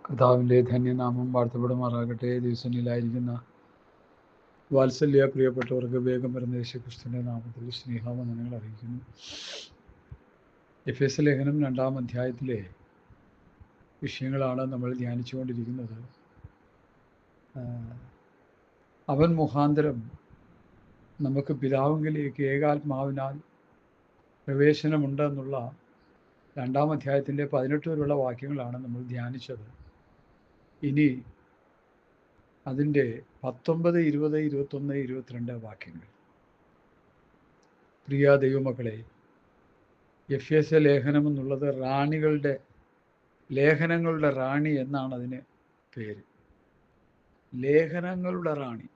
കർത്താവിൻ്റെ ധന്യനാമം വാഴ്ത്തപ്പെടുമാറാകട്ടെ. ദിവസങ്ങളിലായിരിക്കുന്ന വാത്സല്യ പ്രിയപ്പെട്ടവർക്ക് വേഗം വരുന്ന യേശുക്രിസ്തുവിൻ്റെ നാമത്തിൽ സ്നേഹവന്ദനങ്ങൾ അറിയിക്കുന്നു. എഫേസ്യ ലേഖനം 2-ാം അധ്യായത്തിലെ വിഷയങ്ങളാണ് നമ്മൾ ധ്യാനിച്ചുകൊണ്ടിരിക്കുന്നത്. അവൻ മുഖാന്തരം നമുക്ക് പിതാവിലേക്ക് ഏകാത്മാവിനാൽ പ്രവേശനമുണ്ട് എന്നുള്ള 2-ാം അധ്യായത്തിൻ്റെ 18 വരെയുള്ള വാക്യങ്ങളാണ് നമ്മൾ ധ്യാനിച്ചത്. ഇനി അതിൻ്റെ 19, 20, 21, 22 വാക്യങ്ങൾ. പ്രിയ ദൈവമക്കളെ, എഫേസ്യ ലേഖനം എന്നുള്ളത് ലേഖനങ്ങളുടെ റാണി എന്നാണ് അതിന് പേര്. ലേഖനങ്ങളുടെ റാണി.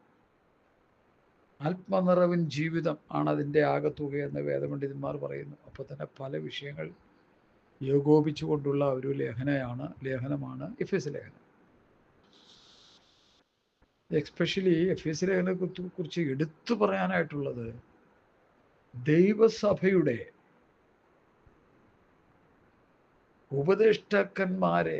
ആത്മനിറവിൻ ജീവിതം ആണ് അതിൻ്റെ ആകത്തുക എന്ന് വേദപണ്ഡിതന്മാർ പറയുന്നു. അപ്പോൾ തന്നെ പല വിഷയങ്ങൾ ഏകോപിച്ചുകൊണ്ടുള്ള ഒരു ലേഖനമാണ് എഫേസ്യ ലേഖനം. എസ്പെഷ്യലി എഫേസ്യ ലേഖനത്തെ കുറിച്ച് എടുത്തു പറയാനായിട്ടുള്ളത് ദൈവസഭയുടെ ഉപദേഷ്ടാക്കന്മാരെ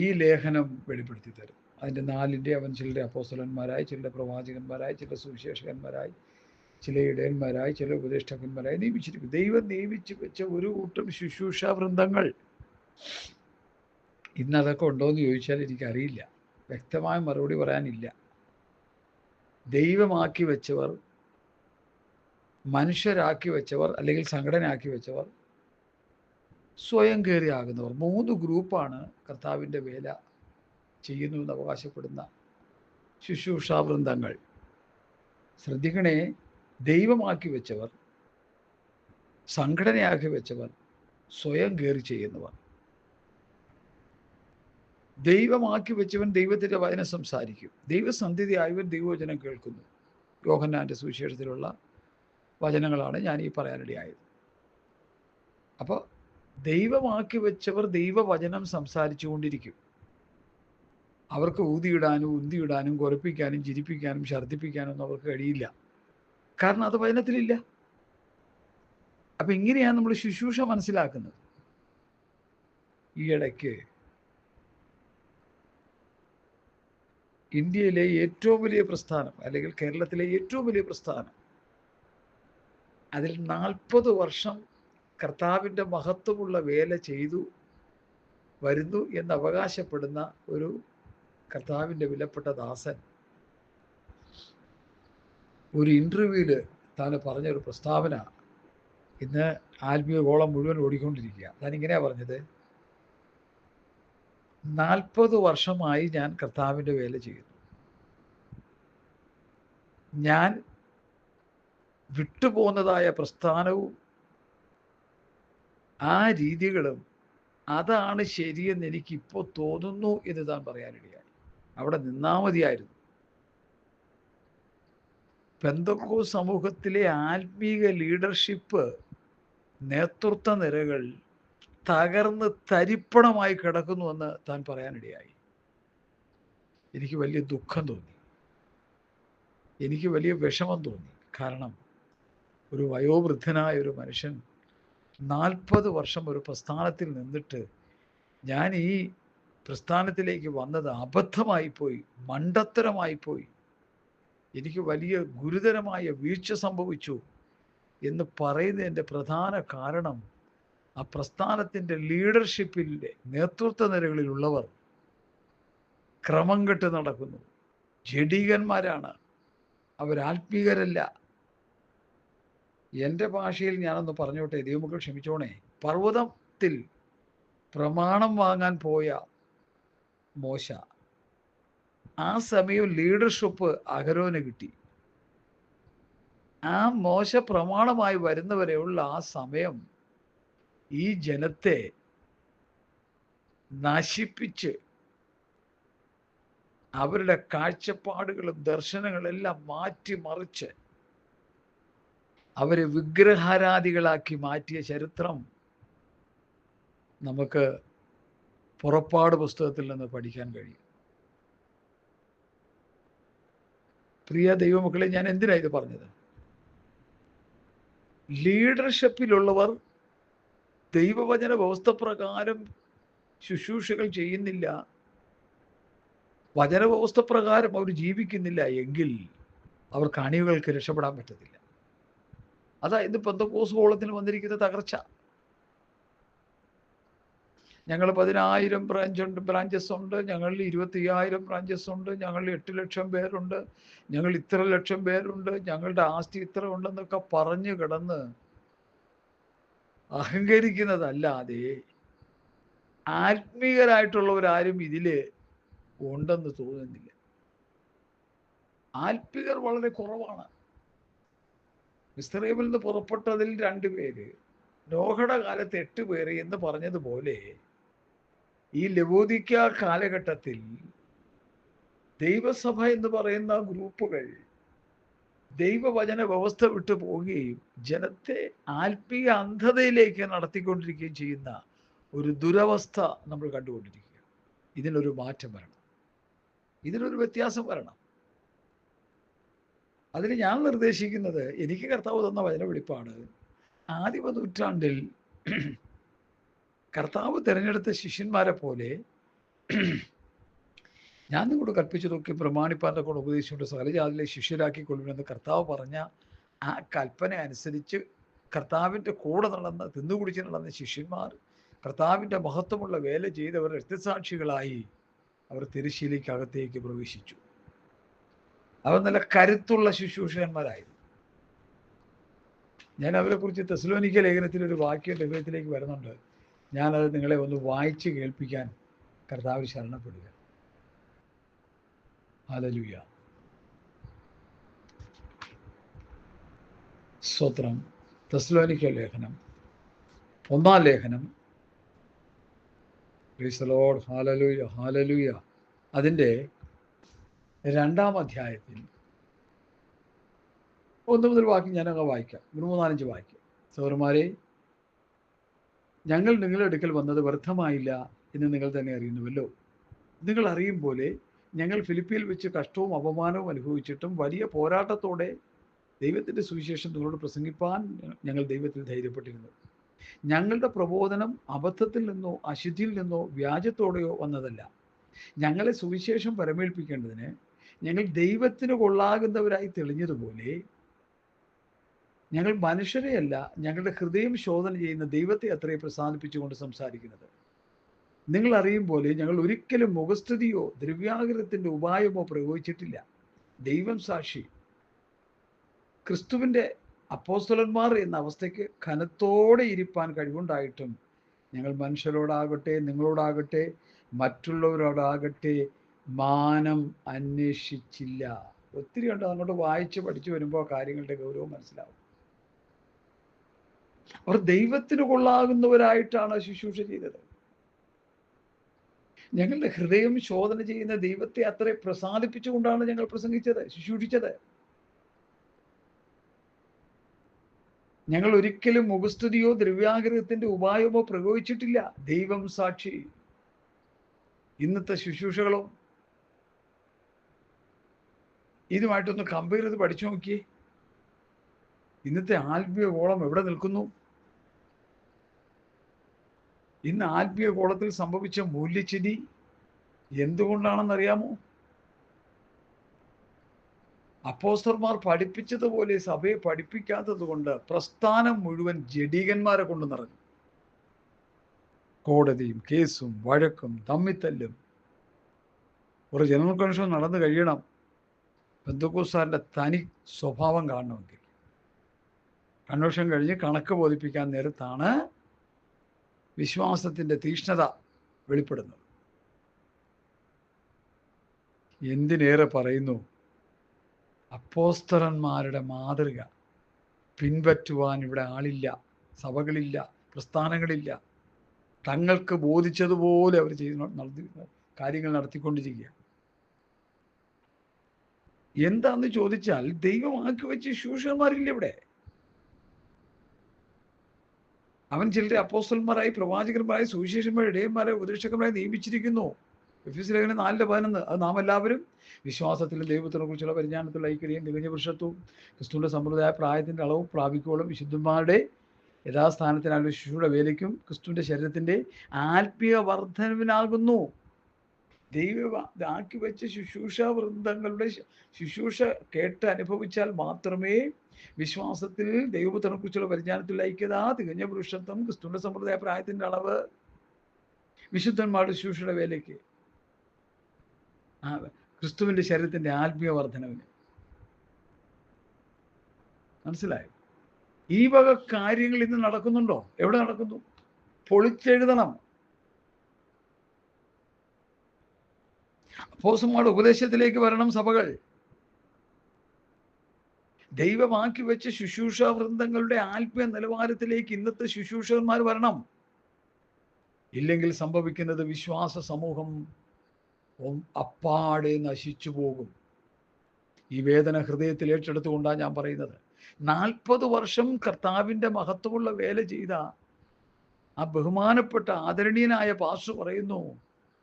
ഈ ലേഖനം വെളിപ്പെടുത്തി തരും. അതിൻ്റെ 4 അവൻ ചിലരുടെ അപ്പോസ്തലന്മാരായി, ചിലരുടെ പ്രവാചകന്മാരായി, ചില സുവിശേഷകന്മാരായി, ചില ഇടയന്മാരായി, ചില ഉപദേഷ്ടാക്കന്മാരായി നിയമിച്ചിരിക്കും. ദൈവം നിയമിച്ചു വെച്ച ഒരു കൂട്ടം ശുശ്രൂഷാ വൃന്ദങ്ങൾ. ഇന്നതൊക്കെ ഉണ്ടോയെന്ന് ചോദിച്ചാൽ എനിക്കറിയില്ല, വ്യക്തമായ മറുപടി പറയാനില്ല. ദൈവമാക്കി വെച്ചവർ, മനുഷ്യരാക്കി വെച്ചവർ, അല്ലെങ്കിൽ സംഘടനയാക്കി വെച്ചവർ, സ്വയം കയറിയാകുന്നവർ. 3 ഗ്രൂപ്പാണ് കർത്താവിൻ്റെ വേല ചെയ്യുന്നുവെന്ന് അവകാശപ്പെടുന്ന ശുശ്രൂഷാ വൃന്ദങ്ങൾ. ശ്രദ്ധിക്കണേ, ദൈവമാക്കി വെച്ചവർ, സംഘടനയാക്കി വെച്ചവർ, സ്വയം കയറി ചെയ്യുന്നവർ. ദൈവമാക്കി വെച്ചവൻ ദൈവത്തിൻ്റെ വചനം സംസാരിക്കും. ദൈവസന്ധിതയായവൻ ദൈവവചനം കേൾക്കുന്നു. യോഹന്നാൻ്റെ സുവിശേഷത്തിലുള്ള വചനങ്ങളാണ് ഞാൻ ഈ പറയാനിടയായത്. അപ്പോൾ ദൈവമാക്കി വെച്ചവർ ദൈവവചനം സംസാരിച്ചു കൊണ്ടിരിക്കും. അവർക്ക് ഊതിയിടാനും ഉന്തിയിടാനും കുറപ്പിക്കാനും ചിരിപ്പിക്കാനും ഛർദ്ദിപ്പിക്കാനും ഒന്നും അവർക്ക് കഴിയില്ല. കാരണം അത് വചനത്തിലില്ല. അപ്പം ഇങ്ങനെയാണ് നമ്മൾ ശുശ്രൂഷ മനസ്സിലാക്കുന്നത്. ഈയിടയ്ക്ക് ഇന്ത്യയിലെ ഏറ്റവും വലിയ പ്രസ്ഥാനം, അല്ലെങ്കിൽ കേരളത്തിലെ ഏറ്റവും വലിയ പ്രസ്ഥാനം, അതിൽ 40 വർഷം കർത്താവിൻ്റെ മഹത്വമുള്ള വേല ചെയ്തു വരുന്നു എന്ന് അവകാശപ്പെടുന്ന ഒരു കർത്താവിൻ്റെ വിലപ്പെട്ട ദാസൻ ഒരു ഇൻ്റർവ്യൂവിൽ താൻ പറഞ്ഞൊരു പ്രസ്താവന ഇന്ന് ആത്മീയ ഗോളം മുഴുവൻ ഓടിക്കൊണ്ടിരിക്കുക. താനിങ്ങനെയാണ് പറഞ്ഞത്: 40 വർഷമായി ഞാൻ കർത്താവിൻ്റെ വേല ചെയ്യുന്നു. ഞാൻ വിട്ടുപോകുന്നതായ പ്രസ്ഥാനവും ആ രീതികളും അതാണ് ശരിയെന്ന് എനിക്കിപ്പോൾ തോന്നുന്നു എന്ന് താൻ പറയാനിടയായി. അവിടെ നിന്നാ മതിയായിരുന്നു. പെന്തക്കോസ്ത് സമൂഹത്തിലെ ആത്മീക ലീഡർഷിപ്പ്, നേതൃത്വ നിരകൾ തകർന്ന് തരിപ്പണമായി കിടക്കുന്നുവെന്ന് താൻ പറയാനിടയായി. എനിക്ക് വലിയ ദുഃഖം തോന്നി, എനിക്ക് വലിയ വിഷമം തോന്നി. കാരണം ഒരു വയോവൃദ്ധനായ ഒരു മനുഷ്യൻ 40 വർഷം ഒരു പ്രസ്ഥാനത്തിൽ നിന്നിട്ട്, ഞാൻ ഈ പ്രസ്ഥാനത്തിലേക്ക് വന്നത് അബദ്ധമായിപ്പോയി, മണ്ടത്തരമായിപ്പോയി, എനിക്ക് വലിയ ഗുരുതരമായ വീഴ്ച സംഭവിച്ചു എന്ന് പറയുന്നതിൻ്റെ പ്രധാന കാരണം ആ പ്രസ്ഥാനത്തിൻ്റെ ലീഡർഷിപ്പിൻ്റെ നേതൃത്വ നിരകളിലുള്ളവർ ക്രമം കെട്ട് നടക്കുന്നു. ജഡീകന്മാരാണ്, അവരാത്മീകരല്ല. എൻ്റെ ഭാഷയിൽ ഞാനൊന്ന് പറഞ്ഞോട്ടെ, ദൈവമക്കൾ ക്ഷമിച്ചോണേ. പർവ്വതത്തിൽ പ്രമാണം വാങ്ങാൻ പോയ മോശ, ആ സമയം ലീഡർഷിപ്പ് അഹരോന് കിട്ടി. ആ മോശ പ്രമാണമായി വരുന്നവരെയുള്ള ആ സമയം ഈ ജനത്തെ നശിപ്പിച്ച് അവരുടെ കാഴ്ചപ്പാടുകളും ദർശനങ്ങളെല്ലാം മാറ്റിമറിച്ച് അവരെ വിഗ്രഹാരാധികളാക്കി മാറ്റിയ ചരിത്രം നമുക്ക് പുറപ്പാട് പുസ്തകത്തിൽ നിന്ന് പഠിക്കാൻ കഴിയും. പ്രിയ ദൈവമക്കളെ, ഞാൻ എന്തിനാണ് ഇത് പറഞ്ഞത്? ലീഡർഷിപ്പിലുള്ളവർ ദൈവവചന വ്യവസ്ഥ പ്രകാരം ശുശ്രൂഷകൾ ചെയ്യുന്നില്ല, വചനവ്യവസ്ഥ പ്രകാരം അവർ ജീവിക്കുന്നില്ല എങ്കിൽ അവർക്ക് അണികൾക്ക് രക്ഷപ്പെടാൻ പറ്റത്തില്ല. അതാ ഇന്ന് പെന്തക്കോസ്ത് കോളത്തിന് വന്നിരിക്കുന്ന തകർച്ച. ഞങ്ങൾ 10,000 ബ്രാഞ്ചസ് ഉണ്ട്, ഞങ്ങളിൽ 25,000 ബ്രാഞ്ചസ് ഉണ്ട്, ഞങ്ങളിൽ 8 ലക്ഷം പേരുണ്ട്, ഞങ്ങൾ ഇത്ര ലക്ഷം പേരുണ്ട്, ഞങ്ങളുടെ ആസ്തി ഇത്ര ഉണ്ടെന്നൊക്കെ പറഞ്ഞു കിടന്ന് അഹങ്കരിക്കുന്നതല്ലാതെ ആത്മീയരായിട്ടുള്ളവരാരും ഇതില് ഉണ്ടെന്ന് തോന്നുന്നില്ല. ആത്മീയർ വളരെ കുറവാണ്. മിസ്രയീമിൽ നിന്ന് പുറപ്പെട്ടതിൽ 2 പേര്, നോഹയുടെ കാലത്ത് 8 പേര് എന്ന് പറഞ്ഞതുപോലെ ഈ ലവോദിക്ക കാലഘട്ടത്തിൽ ദൈവസഭ എന്ന് പറയുന്ന ഗ്രൂപ്പുകൾ ദൈവവചന വ്യവസ്ഥ വിട്ടു പോവുകയും ജനത്തെ ആത്മീയ അന്ധതയിലേക്ക് നടത്തിക്കൊണ്ടിരിക്കുകയും ചെയ്യുന്ന ഒരു ദുരവസ്ഥ നമ്മൾ കണ്ടുകൊണ്ടിരിക്കുക. ഇതിനൊരു മാറ്റം വരണം, ഇതിനൊരു വ്യത്യാസം വരണം. അതിന് ഞാൻ നിർദ്ദേശിക്കുന്നത്, എനിക്ക് കർത്താവ് തന്ന വചന വെളിപ്പാട്, ആദിമ നൂറ്റാണ്ടിൽ കർത്താവ് തിരഞ്ഞെടുത്ത ശിഷ്യന്മാരെ പോലെ ഞാൻ നിങ്ങളോട് കൽപ്പിച്ചതൊക്കെ പ്രമാണിപ്പാൻ്റെ കൂടെ ഉപദേശിച്ചുകൊണ്ട് സകലജാതിയിലെ ശിഷ്യരാക്കിക്കൊള്ളുമെന്ന് കർത്താവ് പറഞ്ഞ ആ കൽപ്പന അനുസരിച്ച് കർത്താവിൻ്റെ കൂടെ നടന്ന തിന്നുകുടിച്ച് നടന്ന ശിഷ്യന്മാർ കർത്താവിൻ്റെ മഹത്വമുള്ള വേല ചെയ്തവർ രക്തസാക്ഷികളായി അവർ തിരശ്ശീലയ്ക്കകത്തേക്ക് പ്രവേശിച്ചു. അവർ നല്ല കരുത്തുള്ള ശുശ്രൂഷകന്മാരായിരുന്നു. ഞാൻ അവരെക്കുറിച്ച് തെസ്സലോനിക്ക ലേഖനത്തിൽ ഒരു വാക്യം ഹൃദയത്തിലേക്ക് വരുന്നുണ്ട്. ഞാനത് നിങ്ങളെ ഒന്ന് വായിച്ച് കേൾപ്പിക്കാൻ കർത്താവിൽ ശരണപ്പെടുക. ഹല്ലേലൂയ. സ്തോത്രം. തെസ്സലോനിക്ക ലേഖനം 1-ാം ലേഖനം. Praise the Lord. Hallelujah, hallelujah. അതിൻ്റെ 2-ാം അധ്യായത്തിൽ 1 മുതൽ വാക്യം ഞാനങ്ങ് വായിക്കാം. 3-4 വാക്യം. സഹോദരന്മാരെ, ഞങ്ങൾ നിങ്ങളുടെ അടുക്കൽ വന്നത് വ്യർത്ഥമായില്ല എന്ന് നിങ്ങൾ തന്നെ അറിയുന്നുവല്ലോ. നിങ്ങൾ അറിയും പോലെ ഞങ്ങൾ ഫിലിപ്പിയിൽ വെച്ച് കഷ്ടവും അപമാനവും അനുഭവിച്ചിട്ടും വലിയ പോരാട്ടത്തോടെ ദൈവത്തിൻ്റെ സുവിശേഷം നിങ്ങളോട് പ്രസംഗിപ്പാൻ ഞങ്ങൾ ദൈവത്തിൽ ധൈര്യപ്പെട്ടിരുന്നു. ഞങ്ങളുടെ പ്രബോധനം അബദ്ധത്തിൽ നിന്നോ അശുദ്ധിയിൽ നിന്നോ വ്യാജത്തോടെയോ വന്നതല്ല. ഞങ്ങളെ സുവിശേഷം പരമേൽപ്പിക്കേണ്ടതിന് ഞങ്ങൾ ദൈവത്തിന് കൊള്ളാകുന്നവരായി തെളിഞ്ഞതുപോലെ ഞങ്ങൾ മനുഷ്യരെയല്ല, ഞങ്ങളുടെ ഹൃദയം ശോധന ചെയ്യുന്ന ദൈവത്തെ അത്രയും പ്രസാദിപ്പിച്ചുകൊണ്ട് സംസാരിക്കുന്നത്. നിങ്ങൾ അറിയും പോലെ ഞങ്ങൾ ഒരിക്കലും മുഖസ്തുതിയോ ദ്രവ്യാഗ്രഹത്തിൻ്റെ ഉപായമോ പ്രയോഗിച്ചിട്ടില്ല. ദൈവം സാക്ഷി, ക്രിസ്തുവിൻ്റെ അപ്പോസ്തലന്മാർ എന്ന അവസ്ഥയ്ക്ക് ഘനത്തോടെ ഇരിപ്പാൻ കഴിവുണ്ടായിട്ടും ഞങ്ങൾ മനുഷ്യരോടാകട്ടെ, നിങ്ങളോടാകട്ടെ, മറ്റുള്ളവരോടാകട്ടെ മാനം അന്വേഷിച്ചില്ല. ഒത്തിരി ഉണ്ട്. അങ്ങോട്ട് വായിച്ച് പഠിച്ചു വരുമ്പോൾ കാര്യങ്ങളുടെ ഗൗരവം മനസ്സിലാവും. അവർ ദൈവത്തിന് കൊള്ളാകുന്നവരായിട്ടാണ് ശുശ്രൂഷ ചെയ്തത്. ഞങ്ങളുടെ ഹൃദയം ശോധന ചെയ്യുന്ന ദൈവത്തെ അത്ര പ്രസാദിപ്പിച്ചുകൊണ്ടാണ് ഞങ്ങൾ പ്രസംഗിച്ചത്, ശുശ്രൂഷിച്ചത്. ഞങ്ങൾ ഒരിക്കലും മുഖസ്തുതിയോ ദ്രവ്യാഗ്രഹത്തിന്റെ ഉപായമോ പ്രയോഗിച്ചിട്ടില്ല. ദൈവം സാക്ഷി. ഇന്നത്തെ ശുശ്രൂഷകളോ ഇതുമായിട്ടൊന്ന് കമ്പയർ ചെയ്ത് പഠിച്ചു നോക്കിയേ. ഇന്നത്തെ ആത്മീയ കോളം എവിടെ നിൽക്കുന്നു? ഇന്ന് ആത്മീയ കോളത്തിൽ സംഭവിച്ച മൂല്യച്യുതി എന്തുകൊണ്ടാണെന്നറിയാമോ? അപ്പോസ്തലന്മാർ പഠിപ്പിച്ചതുപോലെ സഭയെ പഠിപ്പിക്കാത്തത് കൊണ്ട് പ്രസ്ഥാനം മുഴുവൻ ജഡീകന്മാരെ കൊണ്ട് നിറഞ്ഞു. കോടതിയും കേസും വഴക്കും തമ്മിത്തല്ലും. ഒരു ജനറൽ കൺവെൻഷൻ നടന്നു കഴിയണം പെന്തക്കോസ്തുകാരുടെ തനി സ്വഭാവം കാണണമെങ്കിൽ. കൺവെൻഷൻ കഴിഞ്ഞ് കണക്ക് ബോധിപ്പിക്കാൻ നേരത്താണ് വിശ്വാസത്തിൻ്റെ തീക്ഷ്ണത വെളിപ്പെടുന്നത്. എന്തിനേറെ പറയുന്നു, അപ്പോസ്തലന്മാരുടെ മാതൃക പിൻപറ്റുവാൻ ഇവിടെ ആളില്ല, സഭകളില്ല, പ്രസ്ഥാനങ്ങളില്ല. തങ്ങൾക്ക് ബോധിച്ചതുപോലെ അവർ കാര്യങ്ങൾ നടത്തിക്കൊണ്ടിരിക്കുക. എന്താന്ന് ചോദിച്ചാൽ, ദൈവമാക്കി വെച്ച് ശുശ്രൂഷകന്മാരില്ല ഇവിടെ. അവൻ ചിലരെ അപ്പോസ്തലന്മാരായി, പ്രവാചകന്മാരായി, സുവിശേഷന്മാരെ, ഇടയന്മാരെ, ഉപദേശകന്മാരെ നിയമിച്ചിരിക്കുന്നു. എഫെസ്യ ലേഖനം 4:11. അത് നാം എല്ലാവരും വിശ്വാസത്തിലും ദൈവത്തിനെ കുറിച്ചുള്ള പരിജ്ഞാനത്തിലുള്ള ഐക്യതയും തികഞ്ഞ പുരുഷത്വവും ക്രിസ്തുവിന്റെ സമ്പ്രദായ പ്രായത്തിന്റെ അളവും പ്രാപിക്കോളം വിശുദ്ധന്മാരുടെ യഥാസ്ഥാനത്തിനാലും ശിശുയുടെ വേലയ്ക്കും ക്രിസ്തുവിൻ്റെ ശരീരത്തിൻ്റെ ആത്മീയ വർധനവിനാകുന്നു. ദൈവം ആക്കി വെച്ച ശുശ്രൂഷ വൃന്ദങ്ങളുടെ ശുശ്രൂഷ കേട്ട് അനുഭവിച്ചാൽ മാത്രമേ വിശ്വാസത്തിൽ ദൈവപുത്രനെ കുറിച്ചുള്ള പരിജ്ഞാനത്തിൽ ഐക്യത, തികഞ്ഞ പുരുഷത്വം, ക്രിസ്തുവിന്റെ സമ്പ്രദായ പ്രായത്തിന്റെ അളവ്, വിശുദ്ധന്മാരുടെ ശുശ്രൂഷയുടെ വേലയ്ക്ക്, ക്രിസ്തുവിന്റെ ശരീരത്തിന്റെ ആത്മീയ വർധനവിന്. മനസ്സിലായോ? ഈ വക കാര്യങ്ങൾ ഇന്ന് നടക്കുന്നുണ്ടോ? എവിടെ നടക്കുന്നു? പൊളിച്ചെഴുതണം. അപ്പോസ്തലന്മാരുടെ ഉപദേശത്തിലേക്ക് വരണം സഭകൾ. ദൈവമാക്കി വെച്ച ശുശ്രൂഷ വൃന്ദങ്ങളുടെ ആത്മീയ നിലവാരത്തിലേക്ക് ഇന്നത്തെ ശുശ്രൂഷകന്മാർ വരണം. ഇല്ലെങ്കിൽ സംഭവിക്കുന്നത് വിശ്വാസ സമൂഹം അപ്പാടെ നശിച്ചു പോകും. ഈ വേദന ഹൃദയത്തിൽ ഏറ്റെടുത്തുകൊണ്ടാണ് ഞാൻ പറയുന്നത്. 40 വർഷം കർത്താവിൻ്റെ മഹത്വമുള്ള വേല ചെയ്ത ആ ബഹുമാനപ്പെട്ട ആദരണീയനായ പാസ്റ്റർ പറയുന്നു,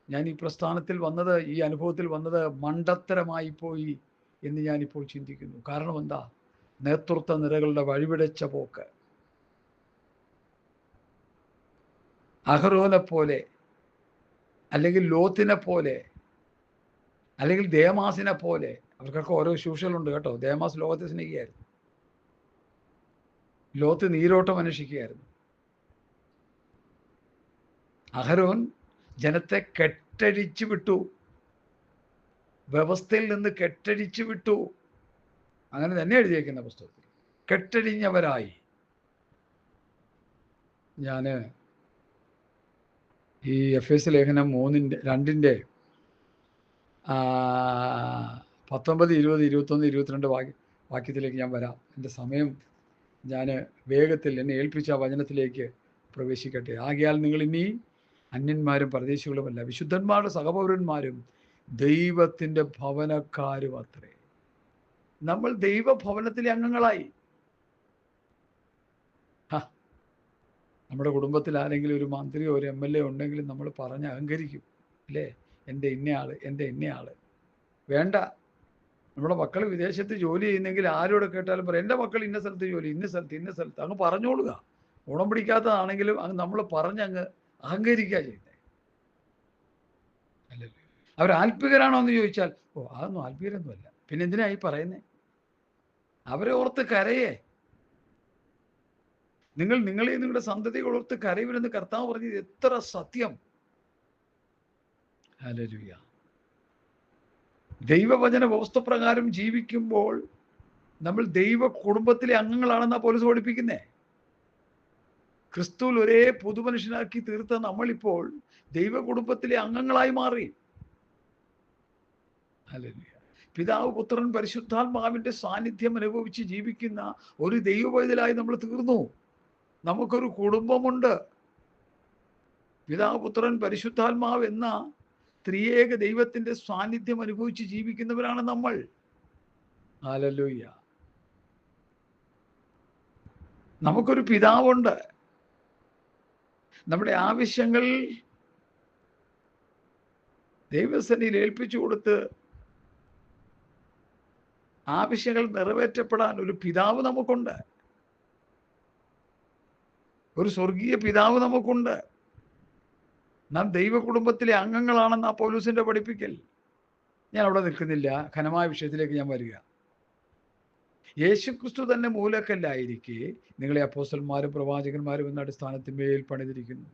ഞാൻ ഈ പ്രസ്ഥാനത്തിൽ വന്നത്, ഈ അനുഭവത്തിൽ വന്നത് മണ്ടത്തരമായി പോയി എന്ന് ഞാനിപ്പോൾ ചിന്തിക്കുന്നു. കാരണം എന്താ? നേതൃത്വ നിരകളുടെ വഴിപിടച്ച പോക്ക്. അഹരോനെ പോലെ, അല്ലെങ്കിൽ ലോത്തിനെ പോലെ, അല്ലെങ്കിൽ ദേമാസിനെ പോലെ. അവർക്കൊക്കെ ഓരോ ശുശ്രൂഷകളുണ്ട് കേട്ടോ. ദേമാസ് ലോകത്തെ സ്നേഹിയായിരുന്നു, ലോത്ത് നീരോട്ടം അന്വേഷിക്കുകയായിരുന്നു. അഹരോൻ ജനത്തെ കെട്ടഴിച്ചു വിട്ടു, വ്യവസ്ഥയിൽ നിന്ന് കെട്ടഴിച്ചു വിട്ടു. അങ്ങനെ തന്നെ എഴുതിയേക്കുന്ന പുസ്തകത്തിൽ കെട്ടഴിഞ്ഞവരായി. ഞാൻ ഈ എഫേസ് ലേഖനം 2:19, 19, 20, 21, 22 വാക്യത്തിലേക്ക് ഞാൻ വരാം. എൻ്റെ സമയം ഞാൻ വേഗത്തിൽ എന്നെ ഏൽപ്പിച്ച വചനത്തിലേക്ക് പ്രവേശിക്കട്ടെ. ആകയാൽ നിങ്ങൾ ഇനി അന്യന്മാരും പരദേശികളുമല്ല, വിശുദ്ധന്മാരുടെ സഹപൗരന്മാരും ദൈവത്തിൻ്റെ ഭവനക്കാരും അത്രേ. നമ്മൾ ദൈവഭവനത്തിലെ അംഗങ്ങളായി. നമ്മുടെ കുടുംബത്തിൽ ആരെങ്കിലും ഒരു മന്ത്രിയോ ഒരു MLA ഉണ്ടെങ്കിലും നമ്മൾ പറഞ്ഞ് അഹങ്കരിക്കും, അല്ലേ? എൻ്റെ ഇന്നയാള്, എൻ്റെ ഇന്നയാള്. വേണ്ട. നമ്മുടെ മക്കൾ വിദേശത്ത് ജോലി ചെയ്യുന്നെങ്കിൽ ആരോടെ കേട്ടാലും പറയും, എൻ്റെ മക്കൾ ഇന്ന സ്ഥലത്ത് ജോലി, ഇന്ന സ്ഥലത്ത് അങ്ങ് പറഞ്ഞോളുക. ഗുണം പിടിക്കാത്തതാണെങ്കിലും അങ്ങ് നമ്മൾ പറഞ്ഞങ്ങ് അഹങ്കരിക്കുക ചെയ്യുന്നത്. അല്ലല്ലോ. അവർ ആത്മീകരാണോ എന്ന് ചോദിച്ചാൽ, അതൊന്നും ആത്മീകരൊന്നുമല്ല. പിന്നെ എന്തിനാ ഈ പറയുന്നേ? അവരെ ഓർത്ത് കരയേ. നിങ്ങളെ നിങ്ങളുടെ സന്തതികൾ ഓർത്ത് കരയുമെന്ന് കർത്താവ് പറഞ്ഞത് എത്ര സത്യം. ഹല്ലേലൂയ. ദൈവവചന വ്യവസ്ഥപ്രകാരം ജീവിക്കുമ്പോൾ നമ്മൾ ദൈവ കുടുംബത്തിലെ അംഗങ്ങളാണെന്നാ പൗലോസ് പഠിപ്പിക്കുന്നേ. ക്രിസ്തുവിൽ ഒരേ പുതുമനുഷ്യനാക്കി തീർത്ത നമ്മളിപ്പോൾ ദൈവ കുടുംബത്തിലെ അംഗങ്ങളായി മാറി. ഹല്ലേലൂയ. പിതാവ്, പുത്രൻ, പരിശുദ്ധാത്മാവിന്റെ സാന്നിധ്യം അനുഭവിച്ച് ജീവിക്കുന്ന ഒരു ദൈവപൈതലായി നമ്മൾ തീർന്നു. നമുക്കൊരു കുടുംബമുണ്ട്. പിതാവ്, പുത്രൻ, പരിശുദ്ധാത്മാവ് എന്ന ത്രിയേക ദൈവത്തിന്റെ സാന്നിധ്യം അനുഭവിച്ച് ജീവിക്കുന്നവരാണ് നമ്മൾ. ഹല്ലേലൂയ. നമുക്കൊരു പിതാവുണ്ട്. നമ്മുടെ ആവശ്യങ്ങൾ ദൈവസന്നിധിയിൽ ഏൽപ്പിച്ചു കൊടുത്ത് ആവശ്യങ്ങൾ നിറവേറ്റപ്പെടാൻ ഒരു പിതാവ് നമുക്കുണ്ട്. ഒരു സ്വർഗീയ പിതാവ് നമുക്കുണ്ട്. നാം ദൈവ കുടുംബത്തിലെ അംഗങ്ങളാണെന്ന് ആ പൗലോസിന്റെ പഠിപ്പിക്കൽ. ഞാൻ അവിടെ നിൽക്കുന്നില്ല, ഘനമായ വിഷയത്തിലേക്ക് ഞാൻ വരിക. യേശുക്രിസ്തു തന്നെ മൂലക്കല്ലായിരിക്കെ നിങ്ങളെ അപ്പോസ്തലന്മാരും പ്രവാചകന്മാരും എന്ന അടിസ്ഥാനത്തിന്മേൽ പണിതിരിക്കുന്നു.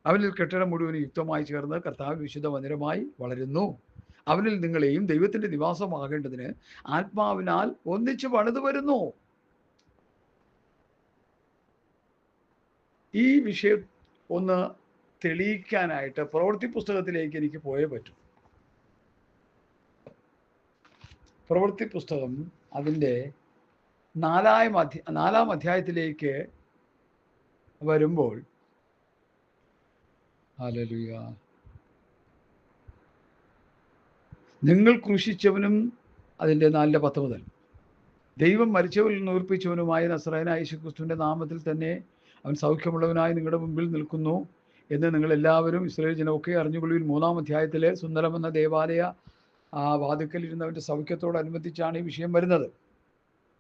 അവനിൽ കെട്ടിടം മുഴുവൻ യുക്തമായി ചേർന്ന് കർത്താവ് വിശുദ്ധ മന്ദിരമായി വളരുന്നു. അവനിൽ നിങ്ങളെയും ദൈവത്തിന്റെ നിവാസമാകേണ്ടതിന് ആത്മാവിനാൽ ഒന്നിച്ചു പണിതു വരുന്നു. ഈ വിഷയം ഒന്ന് തെളിയിക്കാനായിട്ട് പ്രവൃത്തി പുസ്തകത്തിലേക്ക് എനിക്ക് പോയേ പറ്റൂ. പ്രവൃത്തി പുസ്തകം അതിൻ്റെ 4-ാം അധ്യായത്തിലേക്ക് വരുമ്പോൾ, ഹല്ലേലൂയ, നിങ്ങൾ ക്രൂശിച്ചവനും, അതിൻ്റെ 4:10 മുതൽ, ദൈവം മരിച്ചവരിൽ നിന്ന് ഉയർപ്പിച്ചവനുമായ നസറായനായ യേശുക്രിസ്തുവിൻ്റെ നാമത്തിൽ തന്നെ അവൻ സൗഖ്യമുള്ളവനായി നിങ്ങളുടെ മുമ്പിൽ നിൽക്കുന്നു എന്ന് നിങ്ങൾ എല്ലാവരും ഇസ്രായേൽ ജനമൊക്കെ അറിഞ്ഞുകൊള്ളുവിൻ. 3-ാം അധ്യായത്തിലെ സുന്ദരമെന്ന ദേവാലയ വാതിക്കലിരുന്നവൻ്റെ സൗഖ്യത്തോടനുബന്ധിച്ചാണ് ഈ വിഷയം വരുന്നത്.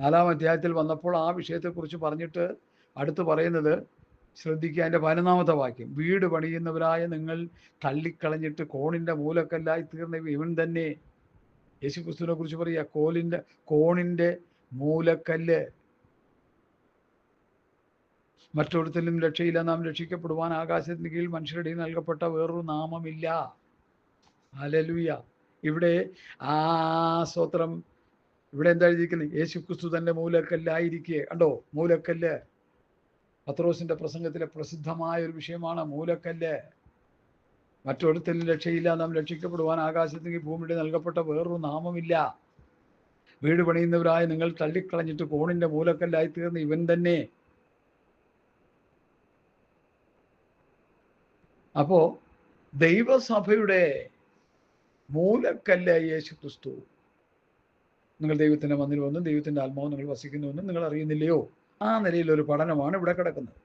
4-ാം അധ്യായത്തിൽ വന്നപ്പോൾ ആ വിഷയത്തെക്കുറിച്ച് പറഞ്ഞിട്ട് അടുത്ത് പറയുന്നത് ശ്രദ്ധിക്കുക, അതിൻ്റെ 11-ാമത്തെ വാക്യം. വീട് പണിയുന്നവരായ നിങ്ങൾ തള്ളിക്കളഞ്ഞിട്ട് കോണിൻ്റെ മൂലക്കല്ലായി തീർന്ന ഇവൻ തന്നെ. യേശുക്രിസ്തുവിനെ കുറിച്ച് പറയുക, കോണിൻ്റെ മൂലക്കല്ല്. മറ്റൊരുത്തലും രക്ഷയില്ല, നാം രക്ഷിക്കപ്പെടുവാൻ ആകാശത്തിന് കീഴിൽ മനുഷ്യരുടെ ഇടയിൽ നൽകപ്പെട്ട വേറൊരു നാമമില്ല. ഹല്ലേലൂയ. ഇവിടെ സ്തോത്രം, ഇവിടെ എന്താ എഴുതിയിരിക്കുന്നത്? യേശുക്രിസ്തു തന്നെ മൂലക്കല്ലായിരിക്കെ. കണ്ടോ, മൂലക്കല്ല്. പത്രോസിന്റെ പ്രസംഗത്തിലെ പ്രസിദ്ധമായ ഒരു വിഷയമാണ് മൂലക്കല്ല്. മറ്റൊരുത്തലും രക്ഷയില്ല, നാം രക്ഷിക്കപ്പെടുവാൻ ആകാശത്തിന് ഭൂമിയുടെ നൽകപ്പെട്ട വേറൊരു നാമമില്ല. വീട് പണിയുന്നവരായ നിങ്ങൾ തള്ളിക്കളഞ്ഞിട്ട് കോണിന്റെ മൂലക്കല്ലായി തീർന്ന ഇവൻ തന്നെ. അപ്പോ ദൈവസഭയുടെ മൂലക്കല്ല് യേശുക്രിസ്തു. നിങ്ങൾ ദൈവത്തിന്റെ മന്ദിരം വന്നും ദൈവത്തിന്റെ ആത്മാവ് നിങ്ങൾ വസിക്കുന്നുവെന്നും നിങ്ങൾ അറിയുന്നില്ലയോ? ആ നിലയിലൊരു പഠനമാണ് ഇവിടെ കിടക്കുന്നത്.